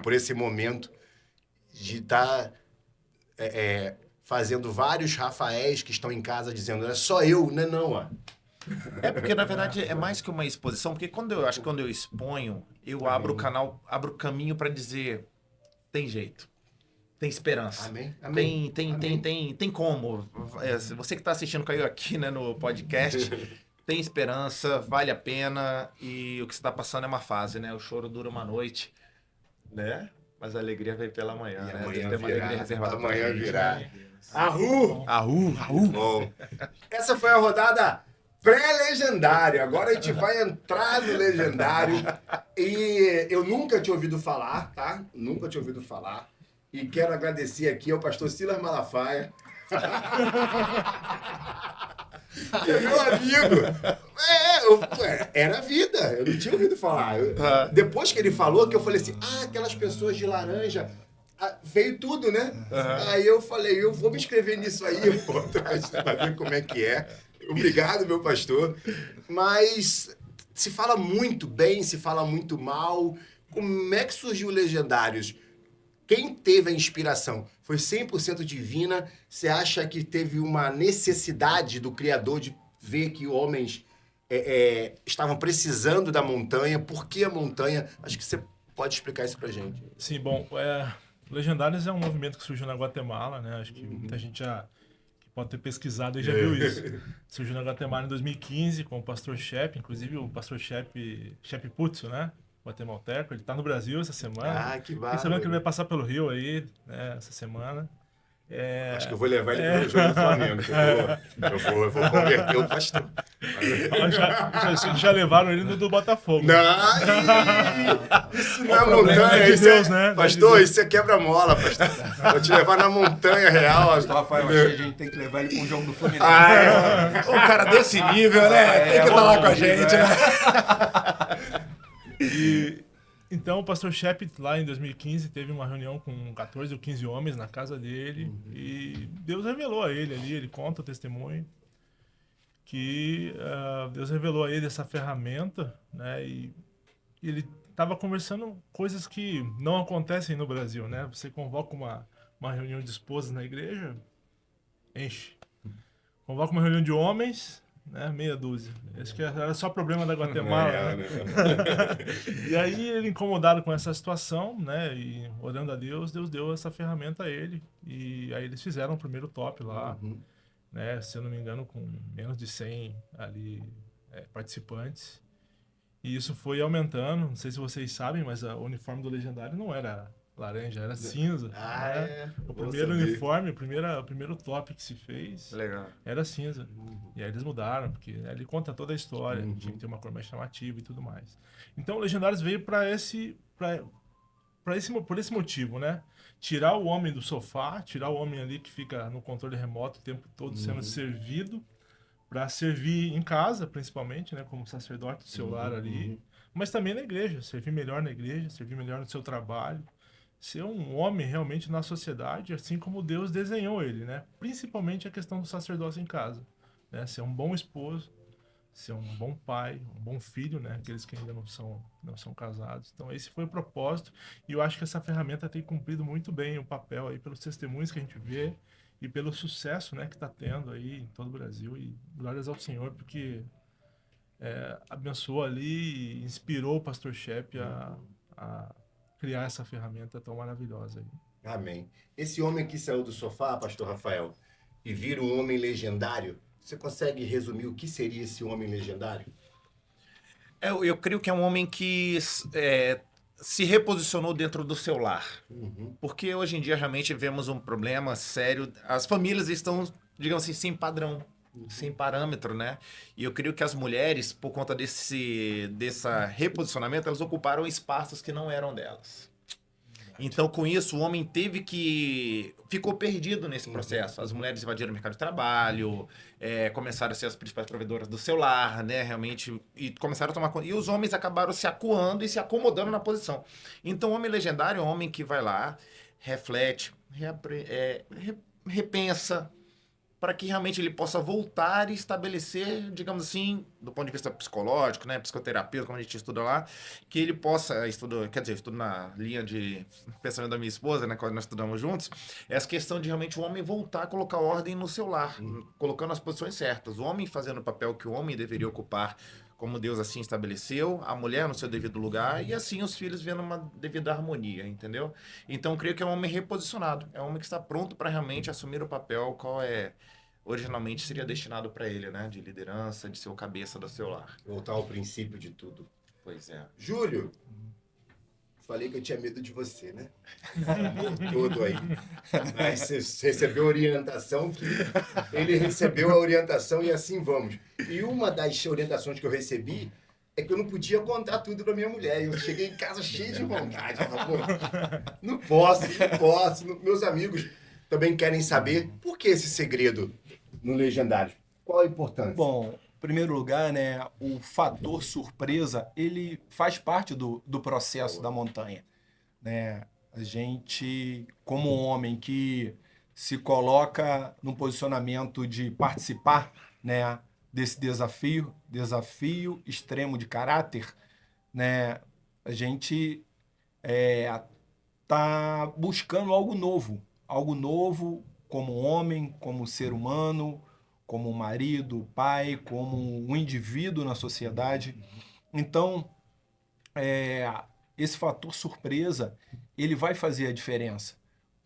por esse momento de estar fazendo vários Rafaéis que estão em casa dizendo, é só eu, né? Não, ó. É porque, na verdade, é mais que uma exposição, porque quando eu exponho, eu abro o canal, abro o caminho para dizer, tem jeito, tem esperança. Amém. Amém. Tem como. Você que está assistindo, caiu aqui, né, no podcast, tem esperança, vale a pena, e o que você está passando é uma fase, né? O choro dura uma noite, né? Mas a alegria vem pela manhã, E né? amanhã Tem uma alegria reservada pra amanhã gente, virá. né? Arru! Arru! Bom, essa foi a rodada pré-legendário. Agora a gente vai entrar no legendário. E eu nunca tinha ouvido falar, tá? Nunca tinha ouvido falar. E quero agradecer aqui ao pastor Silas Malafaia. Que é meu amigo. Era a vida. Eu não tinha ouvido falar. Depois que ele falou, que eu falei assim, aquelas pessoas de laranja... veio tudo, né? Aí eu falei, eu vou me inscrever nisso aí, pra ver como é que é. Obrigado, meu pastor. Mas se fala muito bem, se fala muito mal. Como é que surgiu o Legendários? Quem teve a inspiração? Foi 100% divina? Você acha que teve uma necessidade do Criador de ver que homens estavam precisando da montanha? Por que a montanha? Acho que você pode explicar isso pra gente. Sim, bom, Legendários é um movimento que surgiu na Guatemala, né? Acho que muita gente já pode ter pesquisado e já viu isso. Surgiu na Guatemala em 2015 com o pastor Shep, inclusive o pastor Shep Putzo, né? Guatemalteco, ele tá no Brasil essa semana. Que Fiquei bárbaro. sabendo que ele vai passar pelo Rio aí, né, essa semana. Acho que eu vou levar ele pro jogo do Flamengo. Eu vou converter o pastor. Já levaram ele no do Botafogo. Não, isso não é montanha. de Isso Deus, né? Pastor, isso é quebra-mola, pastor. Vou te levar na montanha real. Rafael, acho que a gente tem que levar ele para um jogo do Fluminense. O cara desse nível, né? Tem que estar lá com a gente, né? Então, o pastor Shep, lá em 2015, teve uma reunião com 14 ou 15 homens na casa dele. E Deus revelou a ele ali, ele conta o testemunho, que Deus revelou a ele essa ferramenta, né? E ele estava conversando coisas que não acontecem no Brasil, né? Você convoca uma reunião de esposas na igreja, enche. Convoca uma reunião de homens, né, meia dúzia. Esse que era só problema da Guatemala, né? E aí ele incomodado com essa situação, né, e orando a Deus, Deus deu essa ferramenta a ele. E aí eles fizeram o primeiro top lá, né, se eu não me engano, com menos de 100 ali participantes. E isso foi aumentando. Não sei se vocês sabem, mas o uniforme do Legendário não era laranja, era cinza. Né? O primeiro uniforme, o primeiro top que se fez Legal. era cinza. E aí eles mudaram, porque ele conta toda a história, tinha que ter uma cor mais chamativa e tudo mais. Então o Legendários veio por esse motivo, né? Tirar o homem do sofá, tirar o homem ali que fica no controle remoto o tempo todo sendo servido, para servir em casa, principalmente, né, como sacerdote do seu lar ali, mas também na igreja, servir melhor na igreja, servir melhor no seu trabalho, ser um homem realmente na sociedade, assim como Deus desenhou ele, né? Principalmente a questão do sacerdócio em casa, né? Ser um bom esposo, ser um bom pai, um bom filho, né? Aqueles que ainda não são casados. Então esse foi o propósito e eu acho que essa ferramenta tem cumprido muito bem o papel aí pelos testemunhos que a gente vê e pelo sucesso, né, que está tendo aí em todo o Brasil. E glórias ao Senhor, porque abençoou ali e inspirou o pastor Shep a criar essa ferramenta tão maravilhosa aí. Amém. Esse homem que saiu do sofá, pastor Rafael, e vira um homem legendário, você consegue resumir o que seria esse homem legendário? Eu creio que é um homem que se reposicionou dentro do seu lar. Porque hoje em dia realmente vemos um problema sério. As famílias estão, digamos assim, sem padrão, sem parâmetro, né? E eu creio que as mulheres, por conta dessa reposicionamento, elas ocuparam espaços que não eram delas. Então, com isso, o homem ficou perdido nesse processo. As mulheres invadiram o mercado de trabalho, começaram a ser as principais provedoras do seu lar, né, realmente, e começaram a tomar conta. E os homens acabaram se acuando e se acomodando na posição. Então, o homem legendário é um homem que vai lá, reflete, repensa, para que realmente ele possa voltar e estabelecer, digamos assim, do ponto de vista psicológico, né, psicoterapia, como a gente estuda lá, que ele possa, estudo na linha de pensamento da minha esposa, né, quando nós estudamos juntos, essa questão de realmente o homem voltar a colocar ordem no seu lar, colocando as posições certas, o homem fazendo o papel que o homem deveria ocupar, como Deus assim estabeleceu, a mulher no seu devido lugar, e assim os filhos vendo uma devida harmonia, entendeu? Então, eu creio que é um homem reposicionado, é um homem que está pronto para realmente assumir o papel qual originalmente seria destinado para ele, né? De liderança, de ser o cabeça do seu lar. Voltar ao princípio de tudo. Pois é. Júlio, falei que eu tinha medo de você, né? Todo aí. Mas você recebeu a orientação, que ele recebeu a orientação e assim vamos. E uma das orientações que eu recebi é que eu não podia contar tudo pra minha mulher. Eu cheguei em casa cheio de vontade. Não posso. Meus amigos também querem saber por que esse segredo no Legendário. Qual a importância? Bom, em primeiro lugar, né, o fator surpresa, ele faz parte do processo da montanha, né? A gente, como um homem que se coloca no posicionamento de participar, né, desse desafio extremo de caráter, né, a gente tá buscando algo novo como homem, como ser humano, como marido, pai, como um indivíduo na sociedade. Então, esse fator surpresa, ele vai fazer a diferença,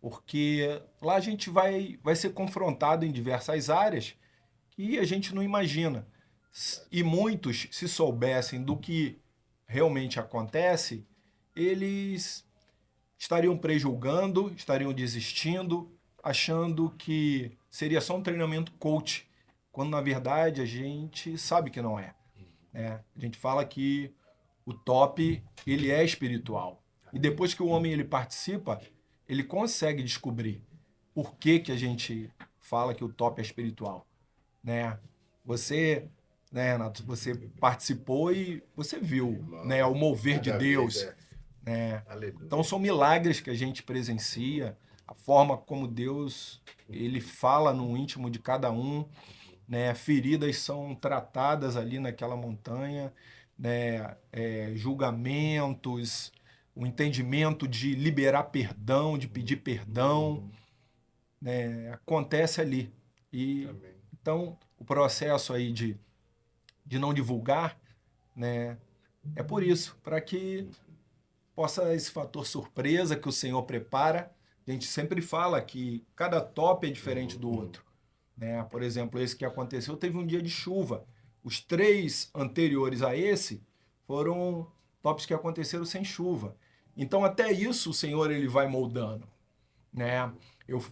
porque lá a gente vai ser confrontado em diversas áreas que a gente não imagina. E muitos, se soubessem do que realmente acontece, eles estariam prejulgando, estariam desistindo, achando que seria só um treinamento coach, quando na verdade a gente sabe que não é, né? A gente fala que o top, ele é espiritual. E depois que o homem ele participa, ele consegue descobrir por que a gente fala que o top é espiritual, né? Você, né, Renato, você participou e você viu, né, o mover de Deus, né? Então são milagres que a gente presencia, a forma como Deus ele fala no íntimo de cada um, né? Feridas são tratadas ali naquela montanha, né? Julgamentos, o entendimento de liberar perdão, de pedir perdão, né, acontece ali. E Amém. então o processo aí de não divulgar, né, é por isso, para que possa esse fator surpresa que o Senhor prepara. A gente sempre fala que cada top é diferente do outro, né? Por exemplo, esse que aconteceu teve um dia de chuva. Os 3 anteriores a esse foram tops que aconteceram sem chuva. Então até isso o Senhor ele vai moldando, né?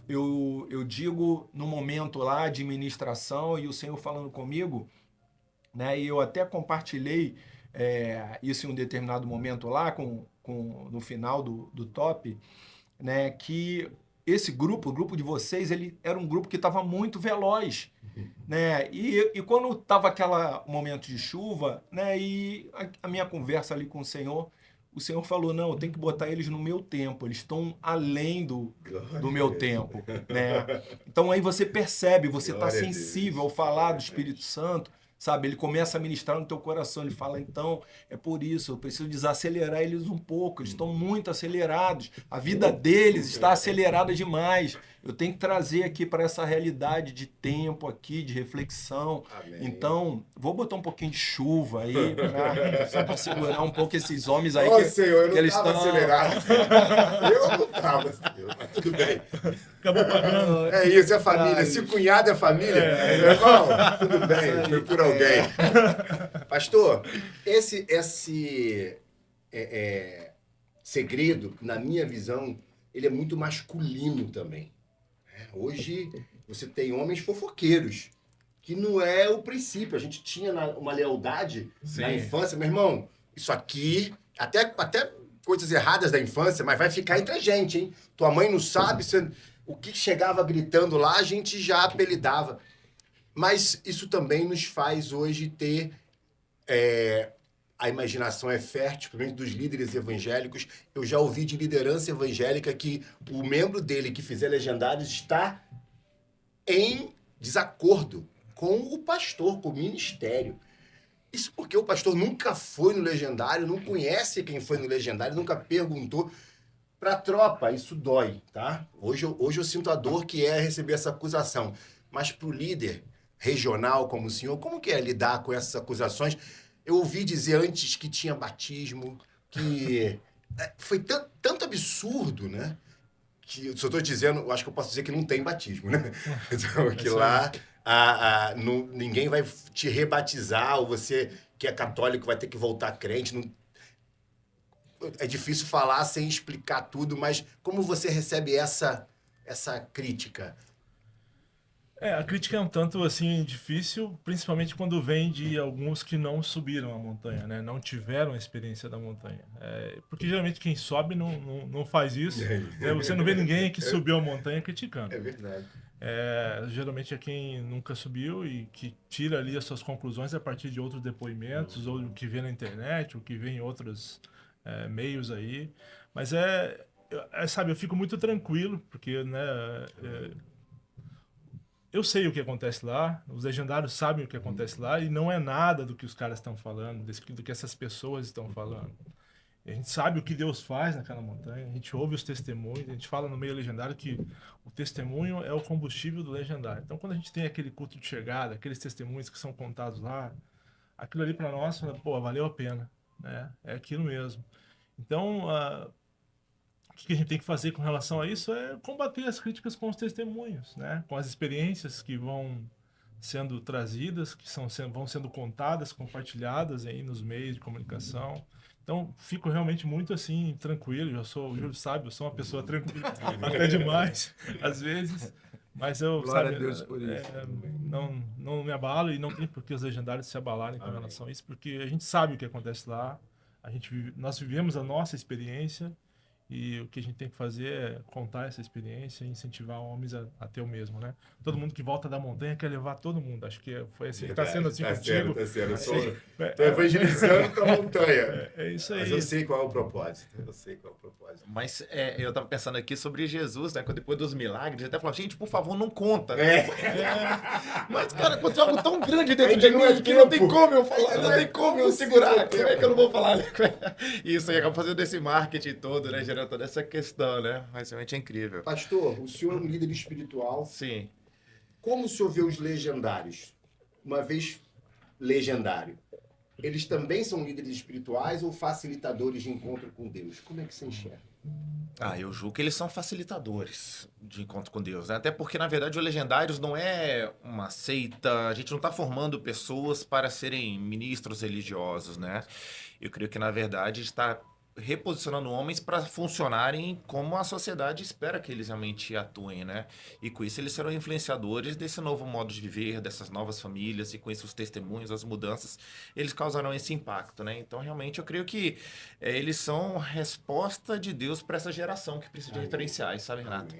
Eu digo no momento lá de ministração e o Senhor falando comigo, né? E eu até compartilhei isso em um determinado momento lá no final do top, né? Que esse grupo, o grupo de vocês, ele era um grupo que estava muito veloz, né? E quando estava aquele momento de chuva, né? E a minha conversa ali com o Senhor falou, não, eu tenho que botar eles no meu tempo, eles estão além do meu tempo, né? Então aí você percebe, você está sensível ao falar do Espírito Santo, sabe? Ele começa a ministrar no teu coração, ele fala, então, é por isso, eu preciso desacelerar eles um pouco, eles estão muito acelerados, a vida deles está acelerada demais, eu tenho que trazer aqui para essa realidade de tempo aqui, de reflexão. Amém. Então, vou botar um pouquinho de chuva aí, só para segurar um pouco esses homens aí. Senhor, eu não eles estava estão acelerado. Eu não estava, mas tudo bem. Acabou pagando. É isso, é família. Se cunhado é família, meu irmão, tudo bem, foi por alguém. Pastor, esse segredo, na minha visão, ele é muito masculino também. Hoje, você tem homens fofoqueiros, que não é o princípio. A gente tinha uma lealdade na infância. Meu irmão, isso aqui, até coisas erradas da infância, mas vai ficar entre a gente, hein? Tua mãe não sabe, o que chegava gritando lá, a gente já apelidava. Mas isso também nos faz hoje ter... a imaginação é fértil, principalmente dos líderes evangélicos. Eu já ouvi de liderança evangélica que o membro dele que fizer legendários está em desacordo com o pastor, com o ministério. Isso porque o pastor nunca foi no legendário, não conhece quem foi no legendário, nunca perguntou. Para a tropa, isso dói, tá? Hoje eu sinto a dor que é receber essa acusação. Mas para o líder regional como o senhor, como que é lidar com essas acusações? Eu ouvi dizer antes que tinha batismo, que foi tanto absurdo, né? Que se eu estou dizendo, eu acho que eu posso dizer que não tem batismo, né? Então, que lá ninguém vai te rebatizar, ou você que é católico vai ter que voltar crente. Não... É difícil falar sem explicar tudo, mas como você recebe essa crítica? A crítica é um tanto assim difícil, principalmente quando vem de alguns que não subiram a montanha, né? Não tiveram a experiência da montanha. Porque geralmente quem sobe não faz isso. Né? Você não vê ninguém que subiu a montanha criticando. É verdade. Geralmente é quem nunca subiu e que tira ali as suas conclusões a partir de outros depoimentos, ou o que vê na internet, ou que vê em outros meios aí. Mas sabe, eu fico muito tranquilo, porque, né... eu sei o que acontece lá, os legendários sabem o que acontece lá, e não é nada do que os caras estão falando, do que essas pessoas estão falando. A gente sabe o que Deus faz naquela montanha, a gente ouve os testemunhos, a gente fala no meio legendário que o testemunho é o combustível do legendário. Então, quando a gente tem aquele culto de chegada, aqueles testemunhos que são contados lá, aquilo ali para nós, pô, valeu a pena, né? É aquilo mesmo. Então, o que a gente tem que fazer com relação a isso é combater as críticas com os testemunhos, né? Com as experiências que vão sendo trazidas, que vão sendo contadas, compartilhadas aí nos meios de comunicação. Então, fico realmente muito assim, tranquilo. O Júlio sabe, eu sou uma pessoa tranquila, até demais, às vezes. Mas eu, Glória sabe, a Deus por isso. não me abalo e não tem por que os legendários se abalarem com relação a isso, porque a gente sabe o que acontece lá, nós vivemos a nossa experiência. E o que a gente tem que fazer é contar essa experiência e incentivar homens a ter o mesmo, né? Todo mundo que volta da montanha quer levar todo mundo. Acho que foi assim, está sendo assim contigo. Tá sendo. Estou evangelizando para a montanha. É isso aí. Mas eu sei qual é o propósito. Mas eu estava pensando aqui sobre Jesus, né? Depois dos milagres, ele até falou, gente, por favor, não conta. Né? Mas, cara, aconteceu algo tão grande dentro de mim que não tem como eu falar, não tem como eu segurar. Como é que eu não vou falar? Isso aí acaba fazendo esse marketing todo, né? né? Toda essa questão, né? Mas realmente é incrível. Pastor, o senhor é um líder espiritual. Sim. Como o senhor vê os legendários? Uma vez legendário, eles também são líderes espirituais ou facilitadores de encontro com Deus? Como é que você enxerga? Eu julgo que eles são facilitadores de encontro com Deus, né? Até porque, na verdade, o Legendários não é uma seita, a gente não está formando pessoas para serem ministros religiosos, né? Eu creio que, na verdade, está reposicionando homens para funcionarem como a sociedade espera que eles realmente atuem, né? E com isso eles serão influenciadores desse novo modo de viver, dessas novas famílias, e com isso os testemunhos, as mudanças, eles causarão esse impacto, né? Então, realmente, eu creio que eles são resposta de Deus para essa geração que precisa de referenciais, sabe, Renato?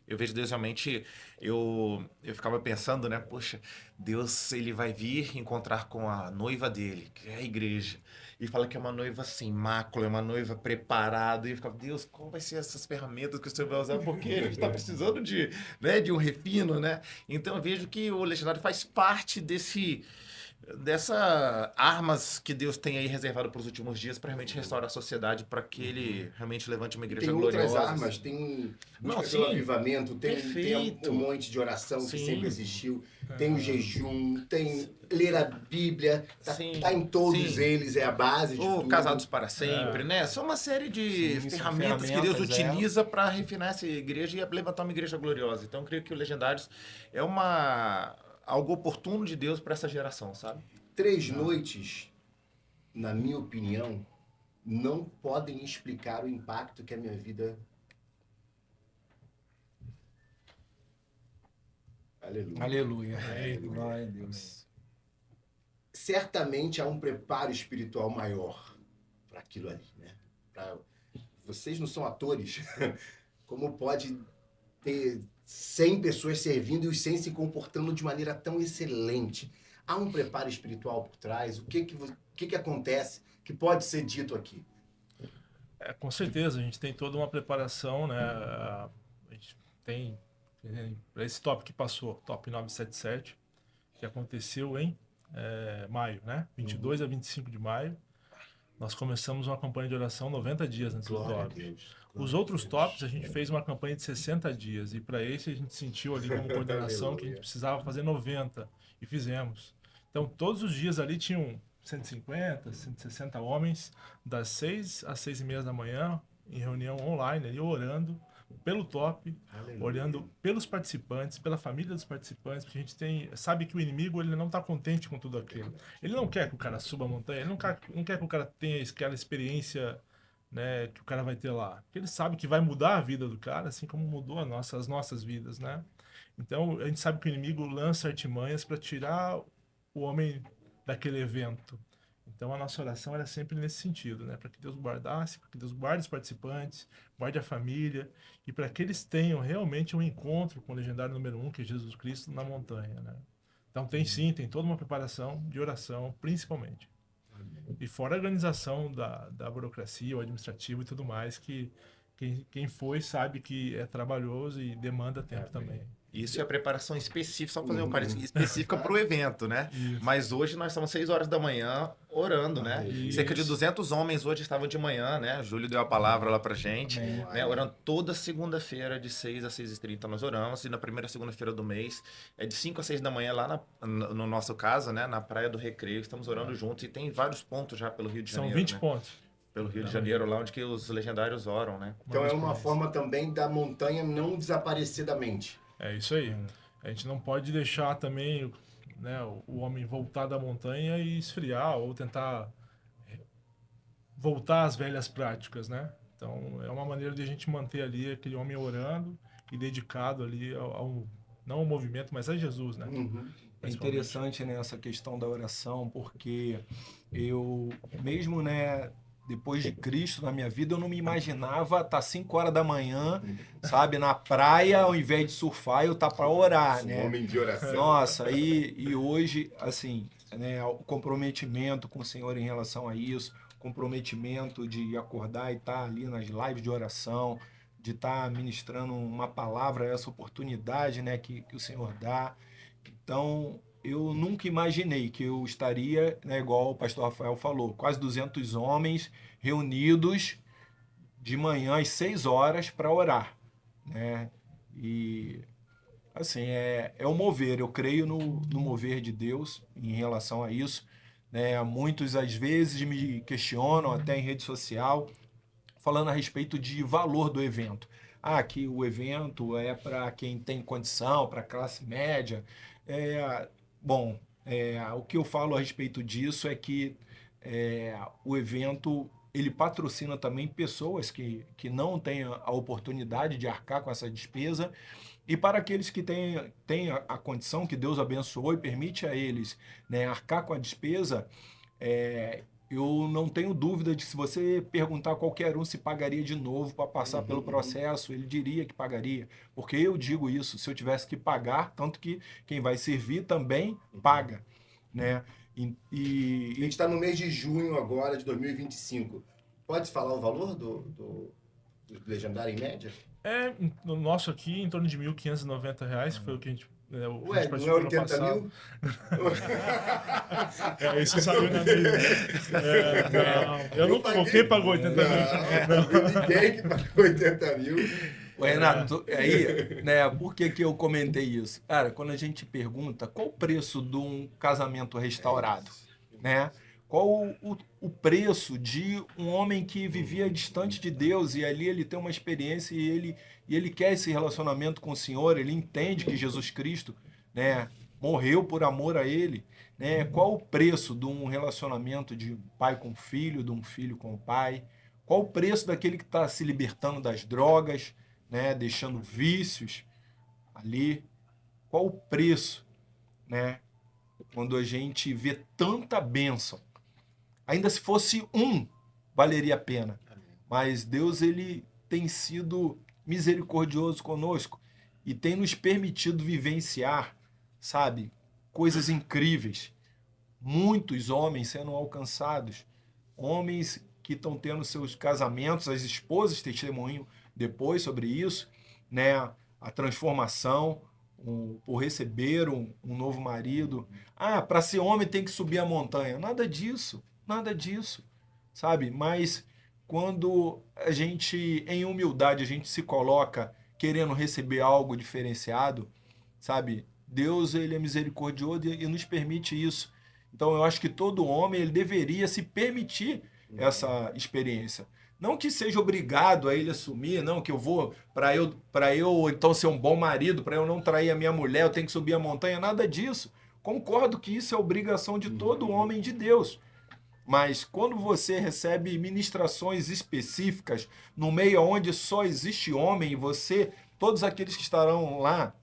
Eu vejo Deus realmente, eu ficava pensando, né? Poxa, Deus, ele vai vir encontrar com a noiva dele, que é a igreja. E fala que é uma noiva sem mácula, é uma noiva preparada. E eu ficava, Deus, qual vai ser essas ferramentas que o Senhor vai usar? Porque a gente está precisando de um refino, né? Então eu vejo que o Legendário faz parte dessa armas que Deus tem aí reservado para os últimos dias para realmente restaurar a sociedade, para que ele realmente levante uma igreja Tem gloriosa. outras armas, tem Não, busca sim. pelo avivamento, tem Perfeito. um monte de oração que Sim. sempre existiu, tem o jejum, tem ler a Bíblia, Sim. tá em todos Sim. eles, é a base de Ou tudo. Casados para Sempre, né? São uma série de Sim, são ferramentas que Deus ferramentas, utiliza para refinar essa igreja e levantar uma igreja gloriosa. Então, eu creio que o Legendários é algo oportuno de Deus para essa geração, sabe? 3 noites, na minha opinião, não podem explicar o impacto que a minha vida... Aleluia. Aleluia. Aleluia. Glória a Deus. Certamente há um preparo espiritual maior para aquilo ali, né? Vocês não são atores. Como pode ter 100 pessoas servindo e os 100 se comportando de maneira tão excelente? Há um preparo espiritual por trás? O que acontece que pode ser dito aqui? Com certeza, a gente tem toda uma preparação, né? A gente tem para esse top que passou, top 977, que aconteceu em maio, né? 22 a 25 de maio. Nós começamos uma campanha de oração 90 dias antes do top. Os outros tops a gente fez uma campanha de 60 dias e para esse a gente sentiu ali como coordenação que a gente precisava fazer 90 e fizemos. Então todos os dias ali tinham 150, 160 homens das 6 às 6:30 da manhã em reunião online ali orando pelo top, olhando pelos participantes, pela família dos participantes, porque a gente sabe que o inimigo ele não está contente com tudo aquilo. Ele não quer que o cara suba a montanha, ele não quer que o cara tenha aquela experiência, né, que o cara vai ter lá. Porque ele sabe que vai mudar a vida do cara, assim como mudou as nossas vidas, né? Então a gente sabe que o inimigo lança artimanhas para tirar o homem daquele evento. Então a nossa oração era sempre nesse sentido, né? Para que Deus guardasse, para que Deus guarde os participantes, guarde a família e para que eles tenham realmente um encontro com o legendário número 1, que é Jesus Cristo, na montanha, né? Então tem toda uma preparação de oração, principalmente. E fora a organização da burocracia, o administrativo e tudo mais, que quem foi sabe que é trabalhoso e demanda tempo também. Isso é a preparação específica, só fazer um parênteses, específica para o evento, né? Isso. Mas hoje nós estamos 6 horas da manhã orando, né? Isso. Cerca de 200 homens hoje estavam de manhã, né? O Júlio deu a palavra lá pra gente, Amém. né? Orando toda segunda-feira, de 6 às 6h30 nós oramos. E na primeira segunda-feira do mês, é de 5 às 6 da manhã lá no nosso caso, né? Na Praia do Recreio, estamos orando juntos. E tem vários pontos já pelo Rio de Janeiro, São 20 né? pontos. Pelo Rio de Janeiro, lá onde que os legendários oram, né? Então é uma forma também da montanha não desaparecer da mente. É isso aí. A gente não pode deixar também, né, o homem voltar da montanha e esfriar ou tentar voltar às velhas práticas, né? Então é uma maneira de a gente manter ali aquele homem orando e dedicado ali não ao movimento, mas a Jesus, né? É interessante, né, essa questão da oração, porque eu mesmo, né, depois de Cristo na minha vida, eu não me imaginava estar 5 horas da manhã, sabe, na praia, ao invés de surfar, eu estar para orar, né? Homem de oração. Nossa, e hoje, assim, né, o comprometimento com o Senhor em relação a isso, comprometimento de acordar e estar ali nas lives de oração, de estar ministrando uma palavra, essa oportunidade, né, que o Senhor dá. Então, eu nunca imaginei que eu estaria, né, igual o pastor Rafael falou, quase 200 homens reunidos de manhã às 6 horas para orar, né? E assim, é o mover, eu creio no mover de Deus em relação a isso, né? Muitos às vezes me questionam até em rede social, falando a respeito de valor do evento. Ah, que o evento é para quem tem condição, para a classe média. Bom, o que eu falo a respeito disso é que o evento ele patrocina também pessoas que não têm a oportunidade de arcar com essa despesa. E para aqueles que têm a condição que Deus abençoou e permite a eles, né, arcar com a despesa, eu não tenho dúvida de que se você perguntar a qualquer um se pagaria de novo para passar pelo processo, ele diria que pagaria. Porque eu digo isso, se eu tivesse que pagar, tanto que quem vai servir também paga, né? A gente está no mês de junho agora, de 2025. Pode falar o valor do legendário em média? No nosso aqui, em torno de R$ 1.590, foi o que a gente... Ué, não é 80 mil? Isso saiu na mídia. Não, eu não pagou. Quem pagou 80 mil? Não, ninguém que pagou 80 mil. Ô, Renato, aí, né, por que eu comentei isso? Cara, quando a gente pergunta qual o preço de um casamento restaurado, né? Qual o preço de um homem que vivia distante de Deus e ali ele tem uma experiência e ele quer esse relacionamento com o Senhor, ele entende que Jesus Cristo, né, morreu por amor a ele, né? Qual o preço de um relacionamento de pai com filho, de um filho com o pai? Qual o preço daquele que está se libertando das drogas, né, deixando vícios ali? Qual o preço, né, quando a gente vê tanta bênção? Ainda se fosse valeria a pena. Mas Deus, ele tem sido misericordioso conosco e tem nos permitido vivenciar, sabe, coisas incríveis. Muitos homens sendo alcançados, homens que estão tendo seus casamentos, as esposas testemunham depois sobre isso, né, a transformação, por receber um novo marido. Ah, para ser homem tem que subir a montanha. Nada disso. Nada disso, sabe? Mas quando a gente, em humildade, a gente se coloca querendo receber algo diferenciado, sabe? Deus, ele é misericordioso e nos permite isso. Então, eu acho que todo homem, ele deveria se permitir essa experiência. Não que seja obrigado a ele assumir, não, que eu vou, para eu então ser um bom marido, para eu não trair a minha mulher, eu tenho que subir a montanha, nada disso. Concordo que isso é obrigação de todo homem de Deus. Mas quando você recebe ministrações específicas no meio onde só existe homem e você, todos aqueles que estarão lá,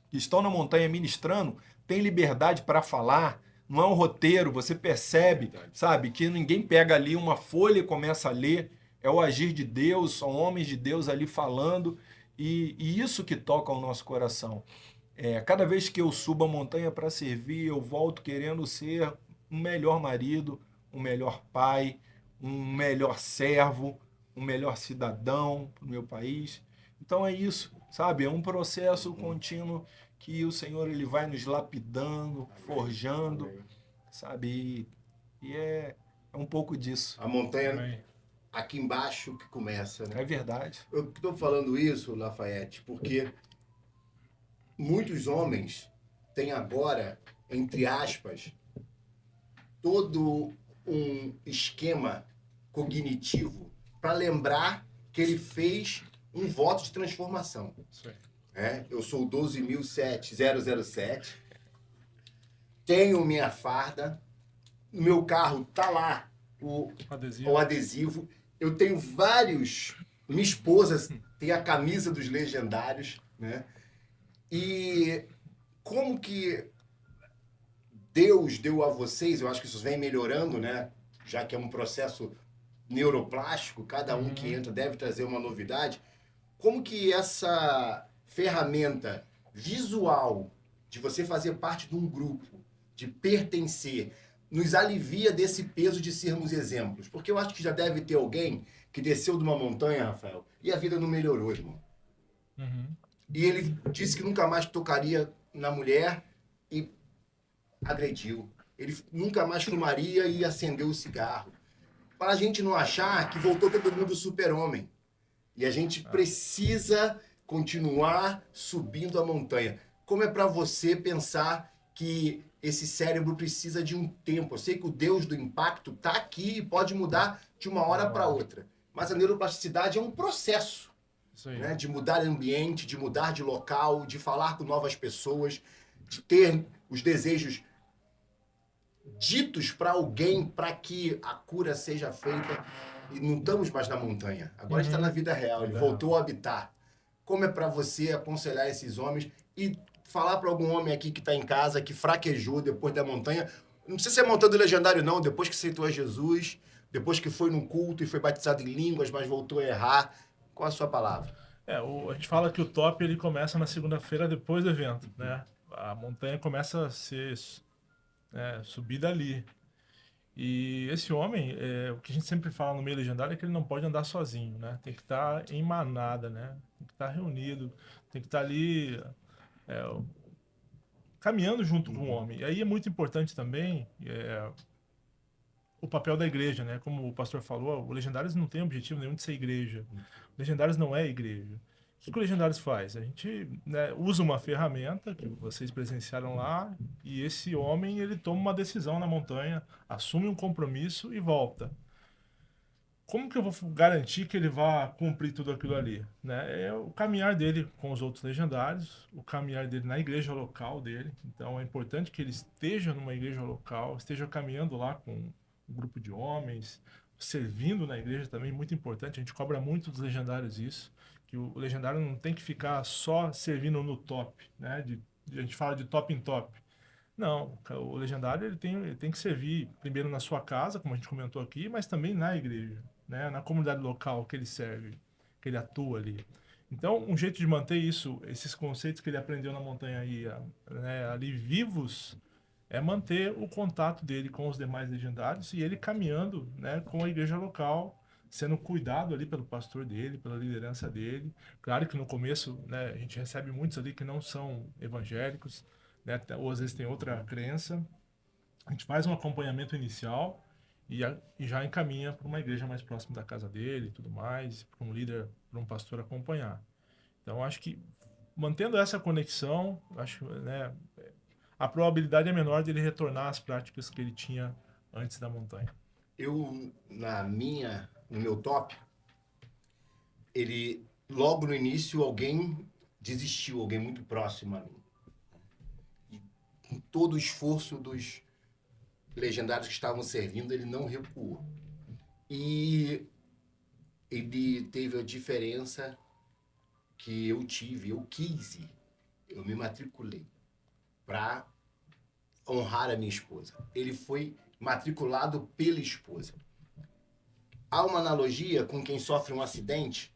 que estão na montanha ministrando, têm liberdade para falar, não é um roteiro, você percebe, sabe, que ninguém pega ali uma folha e começa a ler, é o agir de Deus, são homens de Deus ali falando, e isso que toca o nosso coração. Cada vez que eu subo a montanha para servir, eu volto querendo ser um melhor marido, um melhor pai, um melhor servo, um melhor cidadão para o meu país. Então é isso, sabe? É um processo contínuo que o Senhor ele vai nos lapidando, forjando, sabe? E é um pouco disso. A montanha aqui embaixo que começa, né? É verdade. Eu estou falando isso, Lafayette, porque muitos homens têm agora, entre aspas, todo um esquema cognitivo para lembrar que ele fez um voto de transformação. Eu sou o 12.007, tenho minha farda, no meu carro tá lá o adesivo. Eu tenho vários... Minha esposa tem a camisa dos legendários, né? E como que Deus deu a vocês, eu acho que isso vem melhorando, né? Já que é um processo neuroplástico, cada um que entra deve trazer uma novidade. Como que essa ferramenta visual de você fazer parte de um grupo, de pertencer, nos alivia desse peso de sermos exemplos? Porque eu acho que já deve ter alguém que desceu de uma montanha, Rafael, e a vida não melhorou, irmão. E ele disse que nunca mais tocaria na mulher e agrediu. Ele nunca mais fumaria e acendeu o cigarro. Para a gente não achar que voltou todo mundo super-homem. E a gente precisa continuar subindo a montanha. Como é para você pensar que esse cérebro precisa de um tempo? Eu sei que o Deus do impacto está aqui e pode mudar de uma hora para outra. Mas a neuroplasticidade é um processo, Isso aí. né? De mudar de ambiente, de mudar de local, de falar com novas pessoas, de ter os desejos ditos para alguém para que a cura seja feita. E não estamos mais na montanha. Agora está na vida real. Ele voltou a habitar. Como é para você aconselhar esses homens e falar para algum homem aqui que está em casa, que fraquejou depois da montanha? Não precisa ser montando legendário, não. Depois que aceitou a Jesus, depois que foi num culto e foi batizado em línguas, mas voltou a errar. Qual a sua palavra? A gente fala que o top ele começa na segunda-feira depois do evento, né? A montanha começa a ser subida ali. E esse homem, o que a gente sempre fala no meio legendário é que ele não pode andar sozinho, né? Tem que estar em manada, né? Tem que estar reunido, tem que estar ali caminhando junto com o homem. E aí é muito importante também o papel da igreja, né? Como o pastor falou, o Legendários não tem objetivo nenhum de ser igreja. O Legendários não é igreja. O que o Legendários faz? A gente, né, usa uma ferramenta que vocês presenciaram lá e esse homem ele toma uma decisão na montanha, assume um compromisso e volta. Como que eu vou garantir que ele vai cumprir tudo aquilo ali? Né? É o caminhar dele com os outros legendários, o caminhar dele na igreja local dele. Então é importante que ele esteja numa igreja local, esteja caminhando lá com um grupo de homens, servindo na igreja também, muito importante. A gente cobra muito dos legendários isso, que o legendário não tem que ficar só servindo no top, né? A gente fala de top em top. Não, o legendário ele tem que servir primeiro na sua casa, como a gente comentou aqui, mas também na igreja, né? Na comunidade local que ele serve, que ele atua ali. Então, um jeito de manter esses conceitos que ele aprendeu na montanha aí, né, ali vivos, é manter o contato dele com os demais legendários e ele caminhando, né, com a igreja local, sendo cuidado ali pelo pastor dele, pela liderança dele. Claro que no começo, né, a gente recebe muitos ali que não são evangélicos, né, ou às vezes tem outra crença. A gente faz um acompanhamento inicial e já encaminha para uma igreja mais próxima da casa dele e tudo mais, para um líder, para um pastor acompanhar. Então, acho que mantendo essa conexão, acho, né, a probabilidade é menor de ele retornar às práticas que ele tinha antes da montanha. No meu top, logo no início, alguém desistiu, alguém muito próximo a mim. E com todo o esforço dos legendários que estavam servindo, ele não recuou. E ele teve a diferença que eu tive, eu quis ir. Eu me matriculei para honrar a minha esposa. Ele foi matriculado pela esposa. Há uma analogia com quem sofre um acidente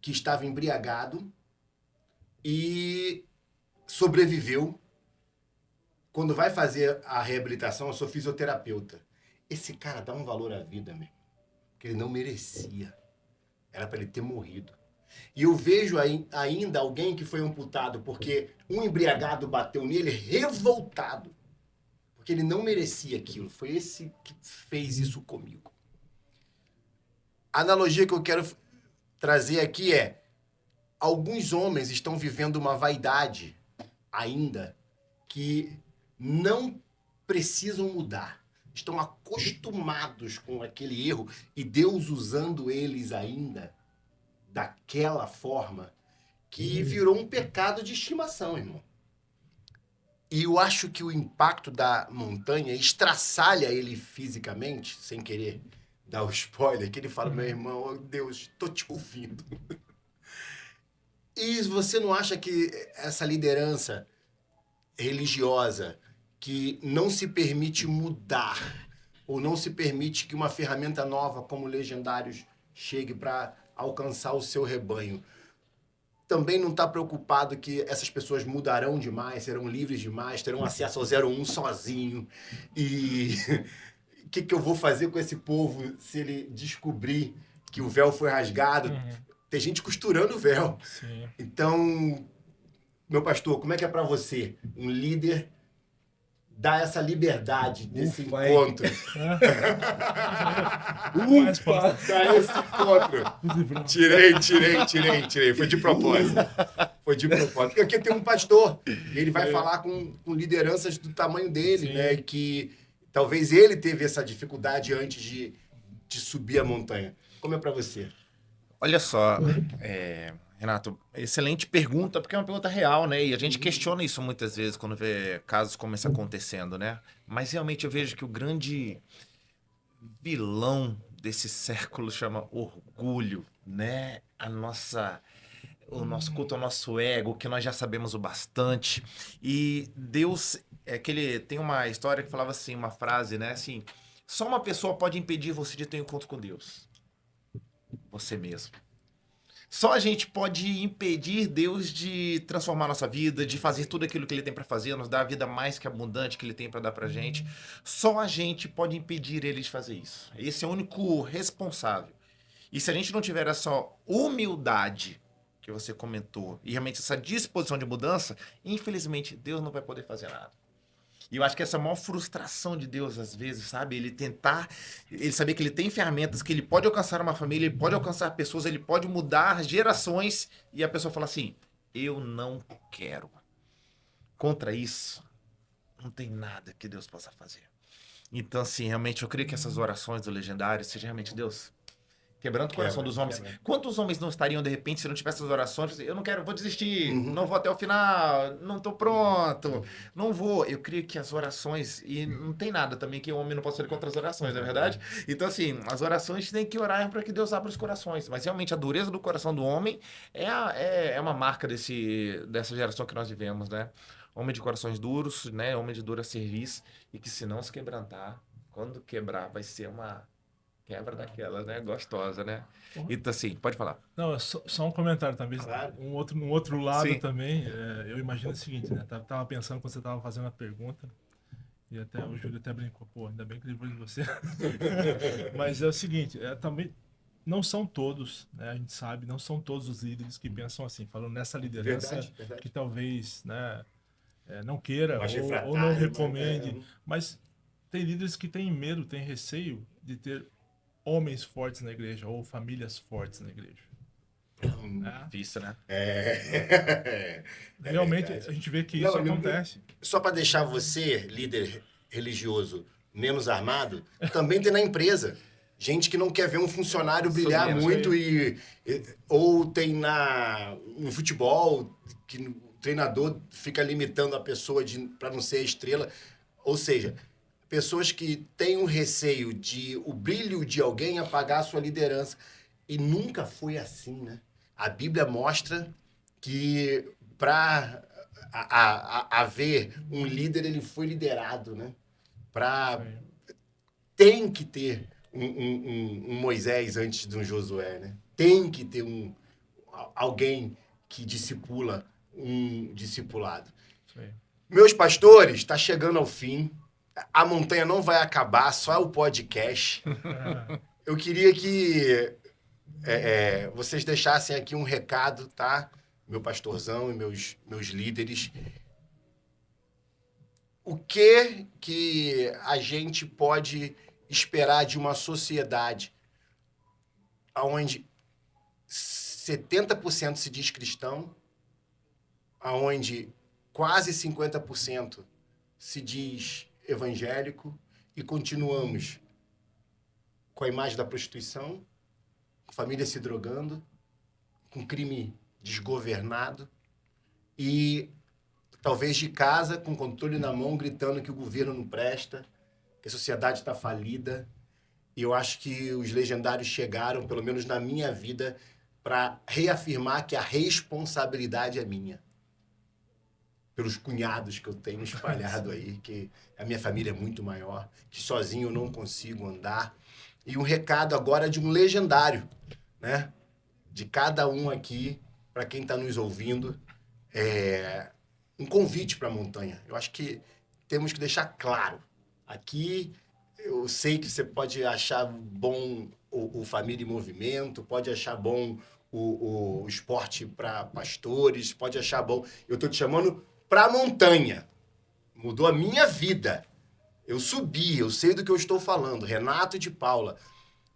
que estava embriagado e sobreviveu. Quando vai fazer a reabilitação, eu sou fisioterapeuta. Esse cara dá um valor à vida mesmo, que ele não merecia. Era para ele ter morrido. E eu vejo ainda alguém que foi amputado porque um embriagado bateu nele, revoltado, porque ele não merecia aquilo. Foi esse que fez isso comigo. A analogia que eu quero trazer aqui é: alguns homens estão vivendo uma vaidade ainda que não precisam mudar. Estão acostumados com aquele erro e Deus usando eles ainda daquela forma que virou um pecado de estimação, irmão. E eu acho que o impacto da montanha estraçalha ele fisicamente, sem querer dar o spoiler, que ele fala: meu irmão, oh Deus, tô te ouvindo. E você não acha que essa liderança religiosa que não se permite mudar, ou não se permite que uma ferramenta nova como Legendários chegue para alcançar o seu rebanho, também não está preocupado que essas pessoas mudarão demais, serão livres demais, terão acesso ao 01 sozinho? E o que eu vou fazer com esse povo se ele descobrir que o véu foi rasgado? Tem gente costurando o véu. Sim. Então, meu pastor, como é que é para você, um líder dar essa liberdade desse Ufa, hein? encontro. Ufa! Dar esse encontro. Tirei. Foi de propósito. Porque aqui tem um pastor. E ele vai falar com lideranças do tamanho dele, Sim. né? Que talvez ele teve essa dificuldade antes de subir a montanha. Como é pra você? Olha só, Renato, excelente pergunta, porque é uma pergunta real, né? E a gente questiona isso muitas vezes quando vê casos como esse acontecendo, né? Mas realmente eu vejo que o grande vilão desse século chama orgulho, né? O nosso culto ao nosso ego, que nós já sabemos o bastante. E Deus, tem uma história que falava assim, uma frase, né? Assim, só uma pessoa pode impedir você de ter um encontro com Deus. Você mesmo. Só a gente pode impedir Deus de transformar nossa vida, de fazer tudo aquilo que Ele tem para fazer, nos dar a vida mais que abundante que Ele tem para dar para gente. Só a gente pode impedir Ele de fazer isso. Esse é o único responsável. E se a gente não tiver essa humildade que você comentou e realmente essa disposição de mudança, infelizmente Deus não vai poder fazer nada. E eu acho que essa é a maior frustração de Deus, às vezes, sabe? Ele saber que ele tem ferramentas, que ele pode alcançar uma família, ele pode alcançar pessoas, ele pode mudar gerações, e a pessoa fala assim, eu não quero. Contra isso, não tem nada que Deus possa fazer. Então, assim, realmente, eu creio que essas orações do Legendário sejam realmente Deus quebrando o coração dos homens. Quantos homens não estariam, de repente, se não tivesse essas orações? Eu não quero, vou desistir, não vou até o final, não estou pronto, não vou. Eu creio que as orações, e não tem nada também que o homem não possa fazer contra as orações, não é verdade? Então, assim, as orações tem que orar para que Deus abra os corações. Mas, realmente, a dureza do coração do homem é uma marca dessa geração que nós vivemos, né? Homem de corações duros, né? Homem de dura serviço, e que se não se quebrantar, quando quebrar, vai ser uma quebra daquela, né? Gostosa, né? Então, assim, pode falar. Não, só um comentário também. Claro. Um outro lado Sim. também, eu imagino o seguinte, né? Tava pensando quando você tava fazendo a pergunta, e até o Júlio até brincou, pô, ainda bem que ele falou de você. Mas é o seguinte, também não são todos, né? A gente sabe, não são todos os líderes que pensam assim, falando nessa liderança Verdade. que talvez, né, não queira Mais ou não refratário, recomende, mas tem líderes que têm medo, têm receio de ter homens fortes na igreja ou famílias fortes na igreja. Difícil, né? Realmente, verdade. a gente vê que Não, isso não- acontece. Só para deixar você, líder religioso, menos armado, também tem na empresa. Gente que não quer ver um funcionário brilhar mesmo. muito ou tem no futebol que o treinador fica limitando a pessoa para não ser a estrela. Ou seja, pessoas que têm um receio de o brilho de alguém apagar a sua liderança. E nunca foi assim, né? A Bíblia mostra que para haver um líder, ele foi liderado, né? Tem que ter um Moisés antes de um Josué, né? Tem que ter alguém que discipula um discipulado. Isso aí. Meus pastores, está chegando ao fim. A montanha não vai acabar, só o podcast. Eu queria que vocês deixassem aqui um recado, tá? Meu pastorzão e meus líderes. O que a gente pode esperar de uma sociedade onde 70% se diz cristão, onde quase 50% se diz evangélico e continuamos com a imagem da prostituição, com família se drogando, com crime desgovernado e talvez de casa com controle na mão gritando que o governo não presta, que a sociedade está falida. E eu acho que os legendários chegaram, pelo menos na minha vida, para reafirmar que a responsabilidade é minha. Pelos cunhados que eu tenho espalhado aí, que a minha família é muito maior, que sozinho eu não consigo andar. E um recado agora de um legendário, né? De cada um aqui, para quem está nos ouvindo, um convite para a montanha. Eu acho que temos que deixar claro. Aqui, eu sei que você pode achar bom o Família em Movimento, pode achar bom o esporte para pastores, pode achar bom... Eu estou te chamando para a montanha. Mudou a minha vida. Eu subi, eu sei do que eu estou falando. Renato de Paula,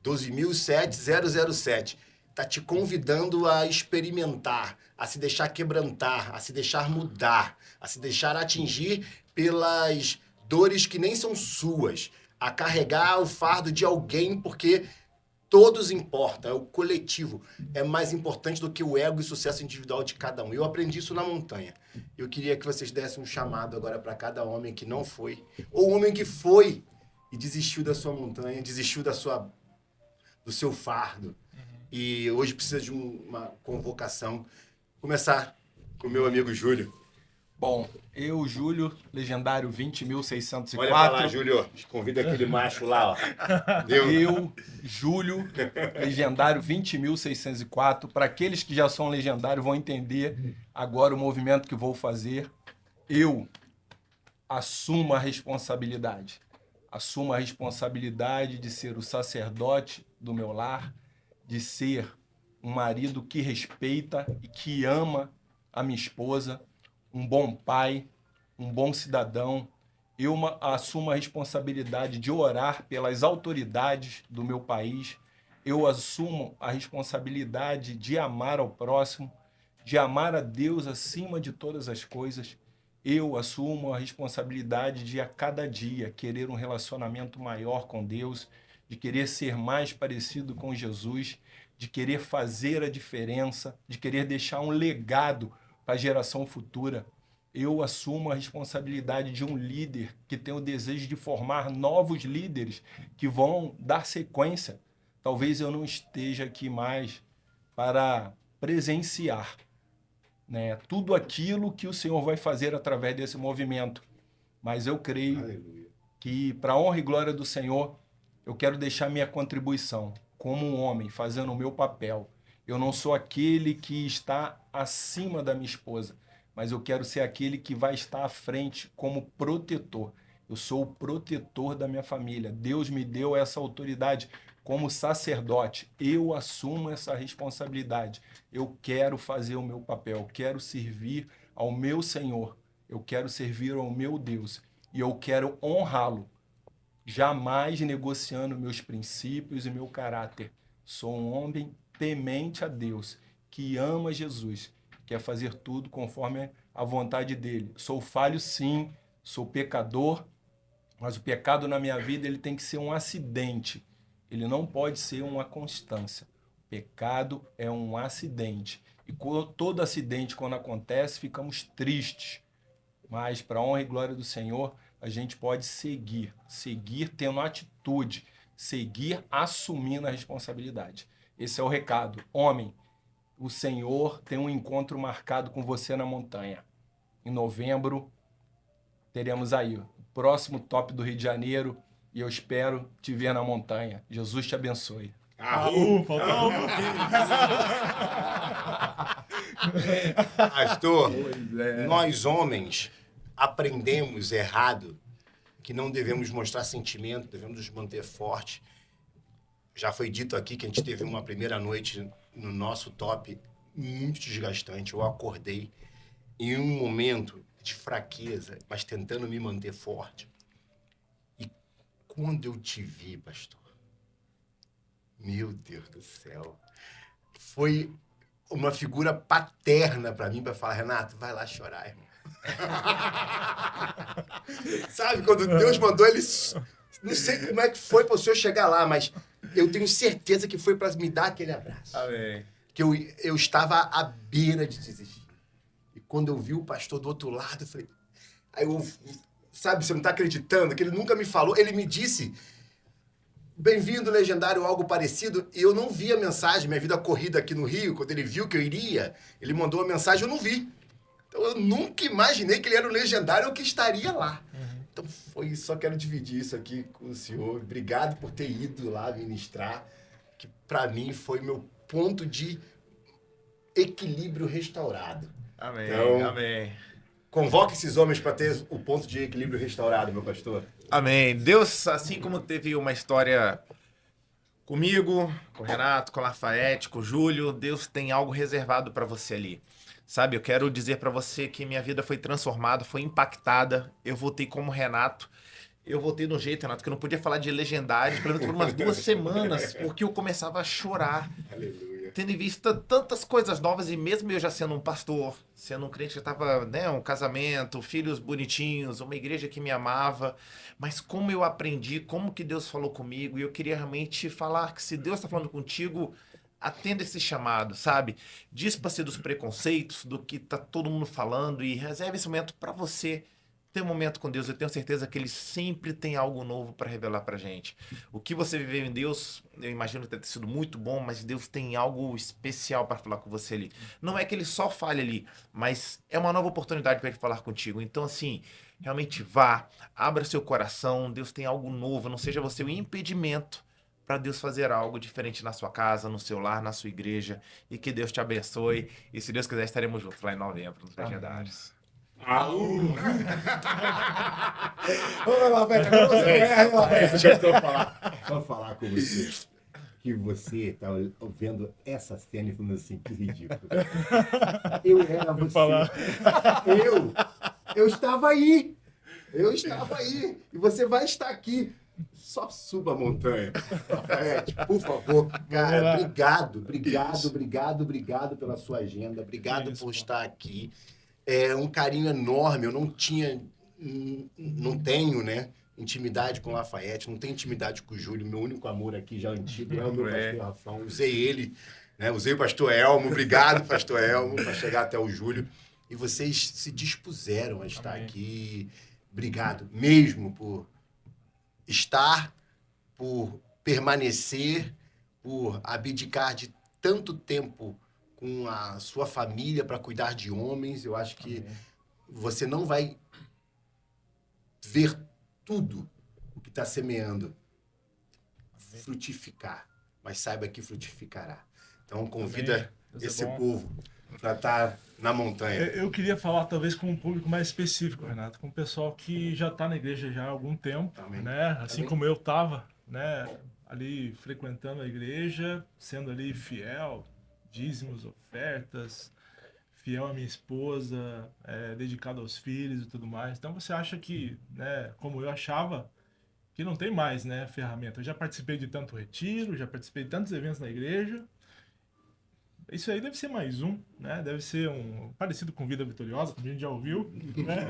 12.007. Tá te convidando a experimentar, a se deixar quebrantar, a se deixar mudar, a se deixar atingir pelas dores que nem são suas, a carregar o fardo de alguém, porque todos importam, é o coletivo. É mais importante do que o ego e o sucesso individual de cada um. Eu aprendi isso na montanha. Eu queria que vocês dessem um chamado agora para cada homem que não foi, ou homem que foi e desistiu da sua montanha, desistiu do seu fardo. E hoje precisa de uma convocação. Começar com o meu amigo Júlio. Bom, eu, Júlio, legendário 20.604. Olha pra lá, Júlio. Convida aquele macho lá, ó. Eu, Júlio, legendário 20.604. Para aqueles que já são legendários vão entender agora o movimento que vou fazer. Eu assumo a responsabilidade. Assumo a responsabilidade de ser o sacerdote do meu lar, de ser um marido que respeita e que ama a minha esposa, um bom pai, um bom cidadão. Eu assumo a responsabilidade de orar pelas autoridades do meu país. Eu assumo a responsabilidade de amar ao próximo, de amar a Deus acima de todas as coisas. Eu assumo a responsabilidade de, a cada dia, querer um relacionamento maior com Deus, de querer ser mais parecido com Jesus, de querer fazer a diferença, de querer deixar um legado para a geração futura. Eu assumo a responsabilidade de um líder que tem o desejo de formar novos líderes que vão dar sequência. Talvez eu não esteja aqui mais para presenciar, né, tudo aquilo que o Senhor vai fazer através desse movimento. Mas eu creio que, para a honra e glória do Senhor, eu quero deixar minha contribuição como um homem, fazendo o meu papel. Eu não sou aquele que está acima da minha esposa, mas eu quero ser aquele que vai estar à frente como protetor. Eu sou o protetor da minha família. Deus me deu essa autoridade como sacerdote. Eu assumo essa responsabilidade. Eu quero fazer o meu papel, eu quero servir ao meu Senhor, eu quero servir ao meu Deus e eu quero honrá-lo, jamais negociando meus princípios e meu caráter. Sou um homem temente a Deus, que ama Jesus, quer fazer tudo conforme a vontade dele. Sou falho, sim, sou pecador, mas o pecado na minha vida ele tem que ser um acidente. Ele não pode ser uma constância. O pecado é um acidente. E todo acidente, quando acontece, ficamos tristes. Mas, para a honra e glória do Senhor, a gente pode seguir tendo atitude, seguir assumindo a responsabilidade. Esse é o recado. Homem, o Senhor tem um encontro marcado com você na montanha. Em novembro, teremos aí o próximo top do Rio de Janeiro e eu espero te ver na montanha. Jesus te abençoe. Faltou um Pastor, nós homens aprendemos errado que não devemos mostrar sentimento, devemos nos manter fortes. Já foi dito aqui que a gente teve uma primeira noite no nosso top muito desgastante. Eu acordei em um momento de fraqueza, mas tentando me manter forte. E quando eu te vi, pastor, meu Deus do céu, foi uma figura paterna para mim, para falar, Renato, vai lá chorar, irmão. Sabe, quando Deus mandou ele... Não sei como é que foi para o senhor chegar lá, mas eu tenho certeza que foi para me dar aquele abraço. Amém. Que eu estava à beira de desistir. E quando eu vi o pastor do outro lado, eu falei... Aí eu, sabe, você não está acreditando, que ele nunca me falou. Ele me disse, bem-vindo, legendário, algo parecido. E eu não vi a mensagem, minha vida corrida aqui no Rio, quando ele viu que eu iria, ele mandou uma mensagem, eu não vi. Então eu nunca imaginei que ele era um legendário ou que estaria lá. Então foi, só quero dividir isso aqui com o senhor. Obrigado por ter ido lá ministrar, que para mim foi meu ponto de equilíbrio restaurado. Amém, então, amém. Convoque esses homens para ter o ponto de equilíbrio restaurado, meu pastor. Amém. Deus, assim como teve uma história comigo, com o Renato, com o Lafayette, com o Júlio, Deus tem algo reservado para você ali. Sabe, eu quero dizer para você que minha vida foi transformada, foi impactada. Eu voltei como Renato. Eu voltei de um jeito, Renato, que eu não podia falar de Legendários, pelo menos por umas 2 semanas, porque eu começava a chorar. Aleluia. Tendo em vista tantas coisas novas, e mesmo eu já sendo um pastor, sendo um crente que estava, né, um casamento, filhos bonitinhos, uma igreja que me amava, mas como eu aprendi, como que Deus falou comigo, e eu queria realmente falar que se Deus está falando contigo, atenda esse chamado, sabe? Dispa-se dos preconceitos, do que tá todo mundo falando, e reserve esse momento para você ter um momento com Deus. Eu tenho certeza que Ele sempre tem algo novo para revelar para gente. O que você viveu em Deus, eu imagino que deve ter sido muito bom, mas Deus tem algo especial para falar com você ali. Não é que Ele só fale ali, mas é uma nova oportunidade para Ele falar contigo. Então, assim, realmente vá, abra seu coração. Deus tem algo novo. Não seja você o impedimento para Deus fazer algo diferente na sua casa, no seu lar, na sua igreja. E que Deus te abençoe. E se Deus quiser, estaremos juntos lá em novembro, nos Legendários. Ô, Lafete, agora você é, Lafete. Deixa eu falar com você. Que você tá vendo essa cena e falando assim, que ridículo. Eu era você. Eu estava aí. Eu estava aí. E você vai estar aqui. Só suba a montanha. Lafete, por favor. Cara, obrigado pela sua agenda. Obrigado por estar aqui. É um carinho enorme. Eu não tenho, né, intimidade com o Lafayette, não tenho intimidade com o Júlio. Meu único amor aqui já antigo é o meu pastor Rafão. Usei ele, né? Usei o pastor Elmo. Obrigado, pastor Elmo, para chegar até o Júlio. E vocês se dispuseram a estar aqui. Obrigado mesmo por estar, por permanecer, por abdicar de tanto tempo com a sua família para cuidar de homens. Eu acho que você não vai ver tudo o que está semeando frutificar, mas saiba que frutificará. Então convida esse povo para estar na montanha. Eu queria falar talvez com um público mais específico, Renato, com o pessoal que já está na igreja já há algum tempo, né? Assim como eu estava, né? Ali frequentando a igreja, sendo ali fiel, dízimos, ofertas, fiel à minha esposa, dedicado aos filhos e tudo mais. Então você acha que, né, como eu achava, que não tem mais, né, ferramenta. Eu já participei de tanto retiro, já participei de tantos eventos na igreja. Isso aí deve ser mais um, né? Deve ser um parecido com Vida Vitoriosa, como a gente já ouviu, né?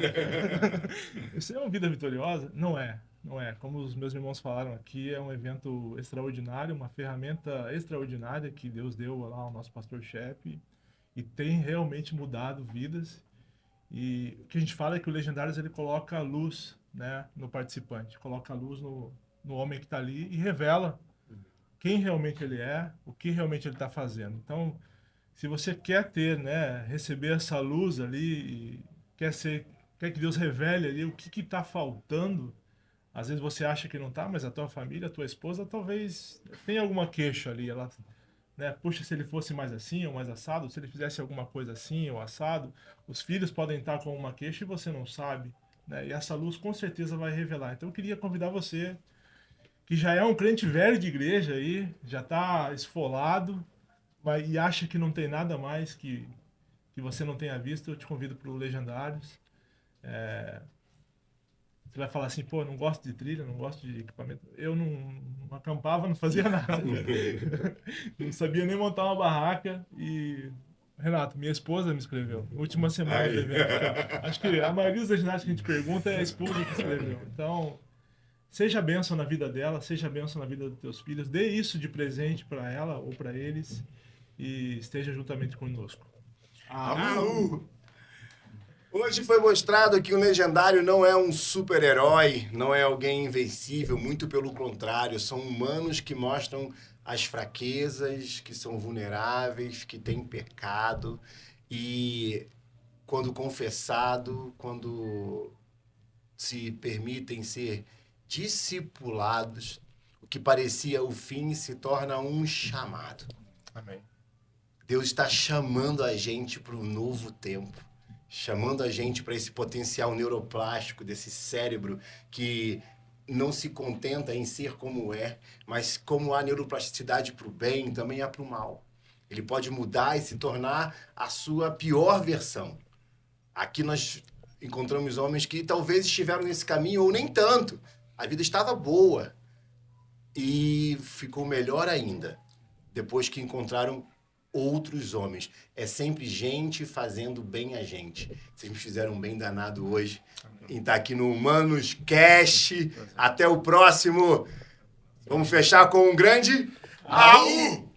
Isso é uma Vida Vitoriosa? Não é. Não é. Como os meus irmãos falaram aqui, é um evento extraordinário, uma ferramenta extraordinária que Deus deu lá ao nosso pastor-chefe e tem realmente mudado vidas. E o que a gente fala é que o Legendários ele coloca a luz, né, no participante, coloca a luz no homem que está ali e revela quem realmente ele é, o que realmente ele está fazendo. Então, se você quer ter, né, receber essa luz ali, e quer que Deus revele ali o que está faltando. Às vezes você acha que não tá, mas a tua família, a tua esposa, talvez tenha alguma queixa ali. Ela, né, puxa, se ele fosse mais assim ou mais assado, se ele fizesse alguma coisa assim ou assado, os filhos podem estar com uma queixa e você não sabe, né? E essa luz com certeza vai revelar. Então eu queria convidar você, que já é um crente velho de igreja aí, já está esfolado, e acha que não tem nada mais que você não tenha visto, eu te convido para o Legendários. Você vai falar assim, pô, não gosto de trilha, não gosto de equipamento. Eu não acampava, não fazia nada. Não sabia nem montar uma barraca. E, Renato, minha esposa me escreveu. Última semana do evento. Acho que a maioria dos legendários que a gente pergunta é a esposa que escreveu. Então, seja bênção na vida dela, seja bênção na vida dos teus filhos. Dê isso de presente para ela ou para eles e esteja juntamente conosco. Hoje foi mostrado que o Legendário não é um super-herói, não é alguém invencível, muito pelo contrário, são humanos que mostram as fraquezas, que são vulneráveis, que têm pecado e, quando confessado, quando se permitem ser discipulados, o que parecia o fim se torna um chamado. Amém. Deus está chamando a gente para um novo tempo. Chamando a gente para esse potencial neuroplástico desse cérebro que não se contenta em ser como é, mas como há neuroplasticidade para o bem, também há para o mal. Ele pode mudar e se tornar a sua pior versão. Aqui nós encontramos homens que talvez estiveram nesse caminho ou nem tanto. A vida estava boa e ficou melhor ainda depois que encontraram outros homens. É sempre gente fazendo bem a gente. Vocês me fizeram um bem danado hoje em estar aqui no Humanos Cast. Até o próximo. Vamos fechar com um grande... Aú!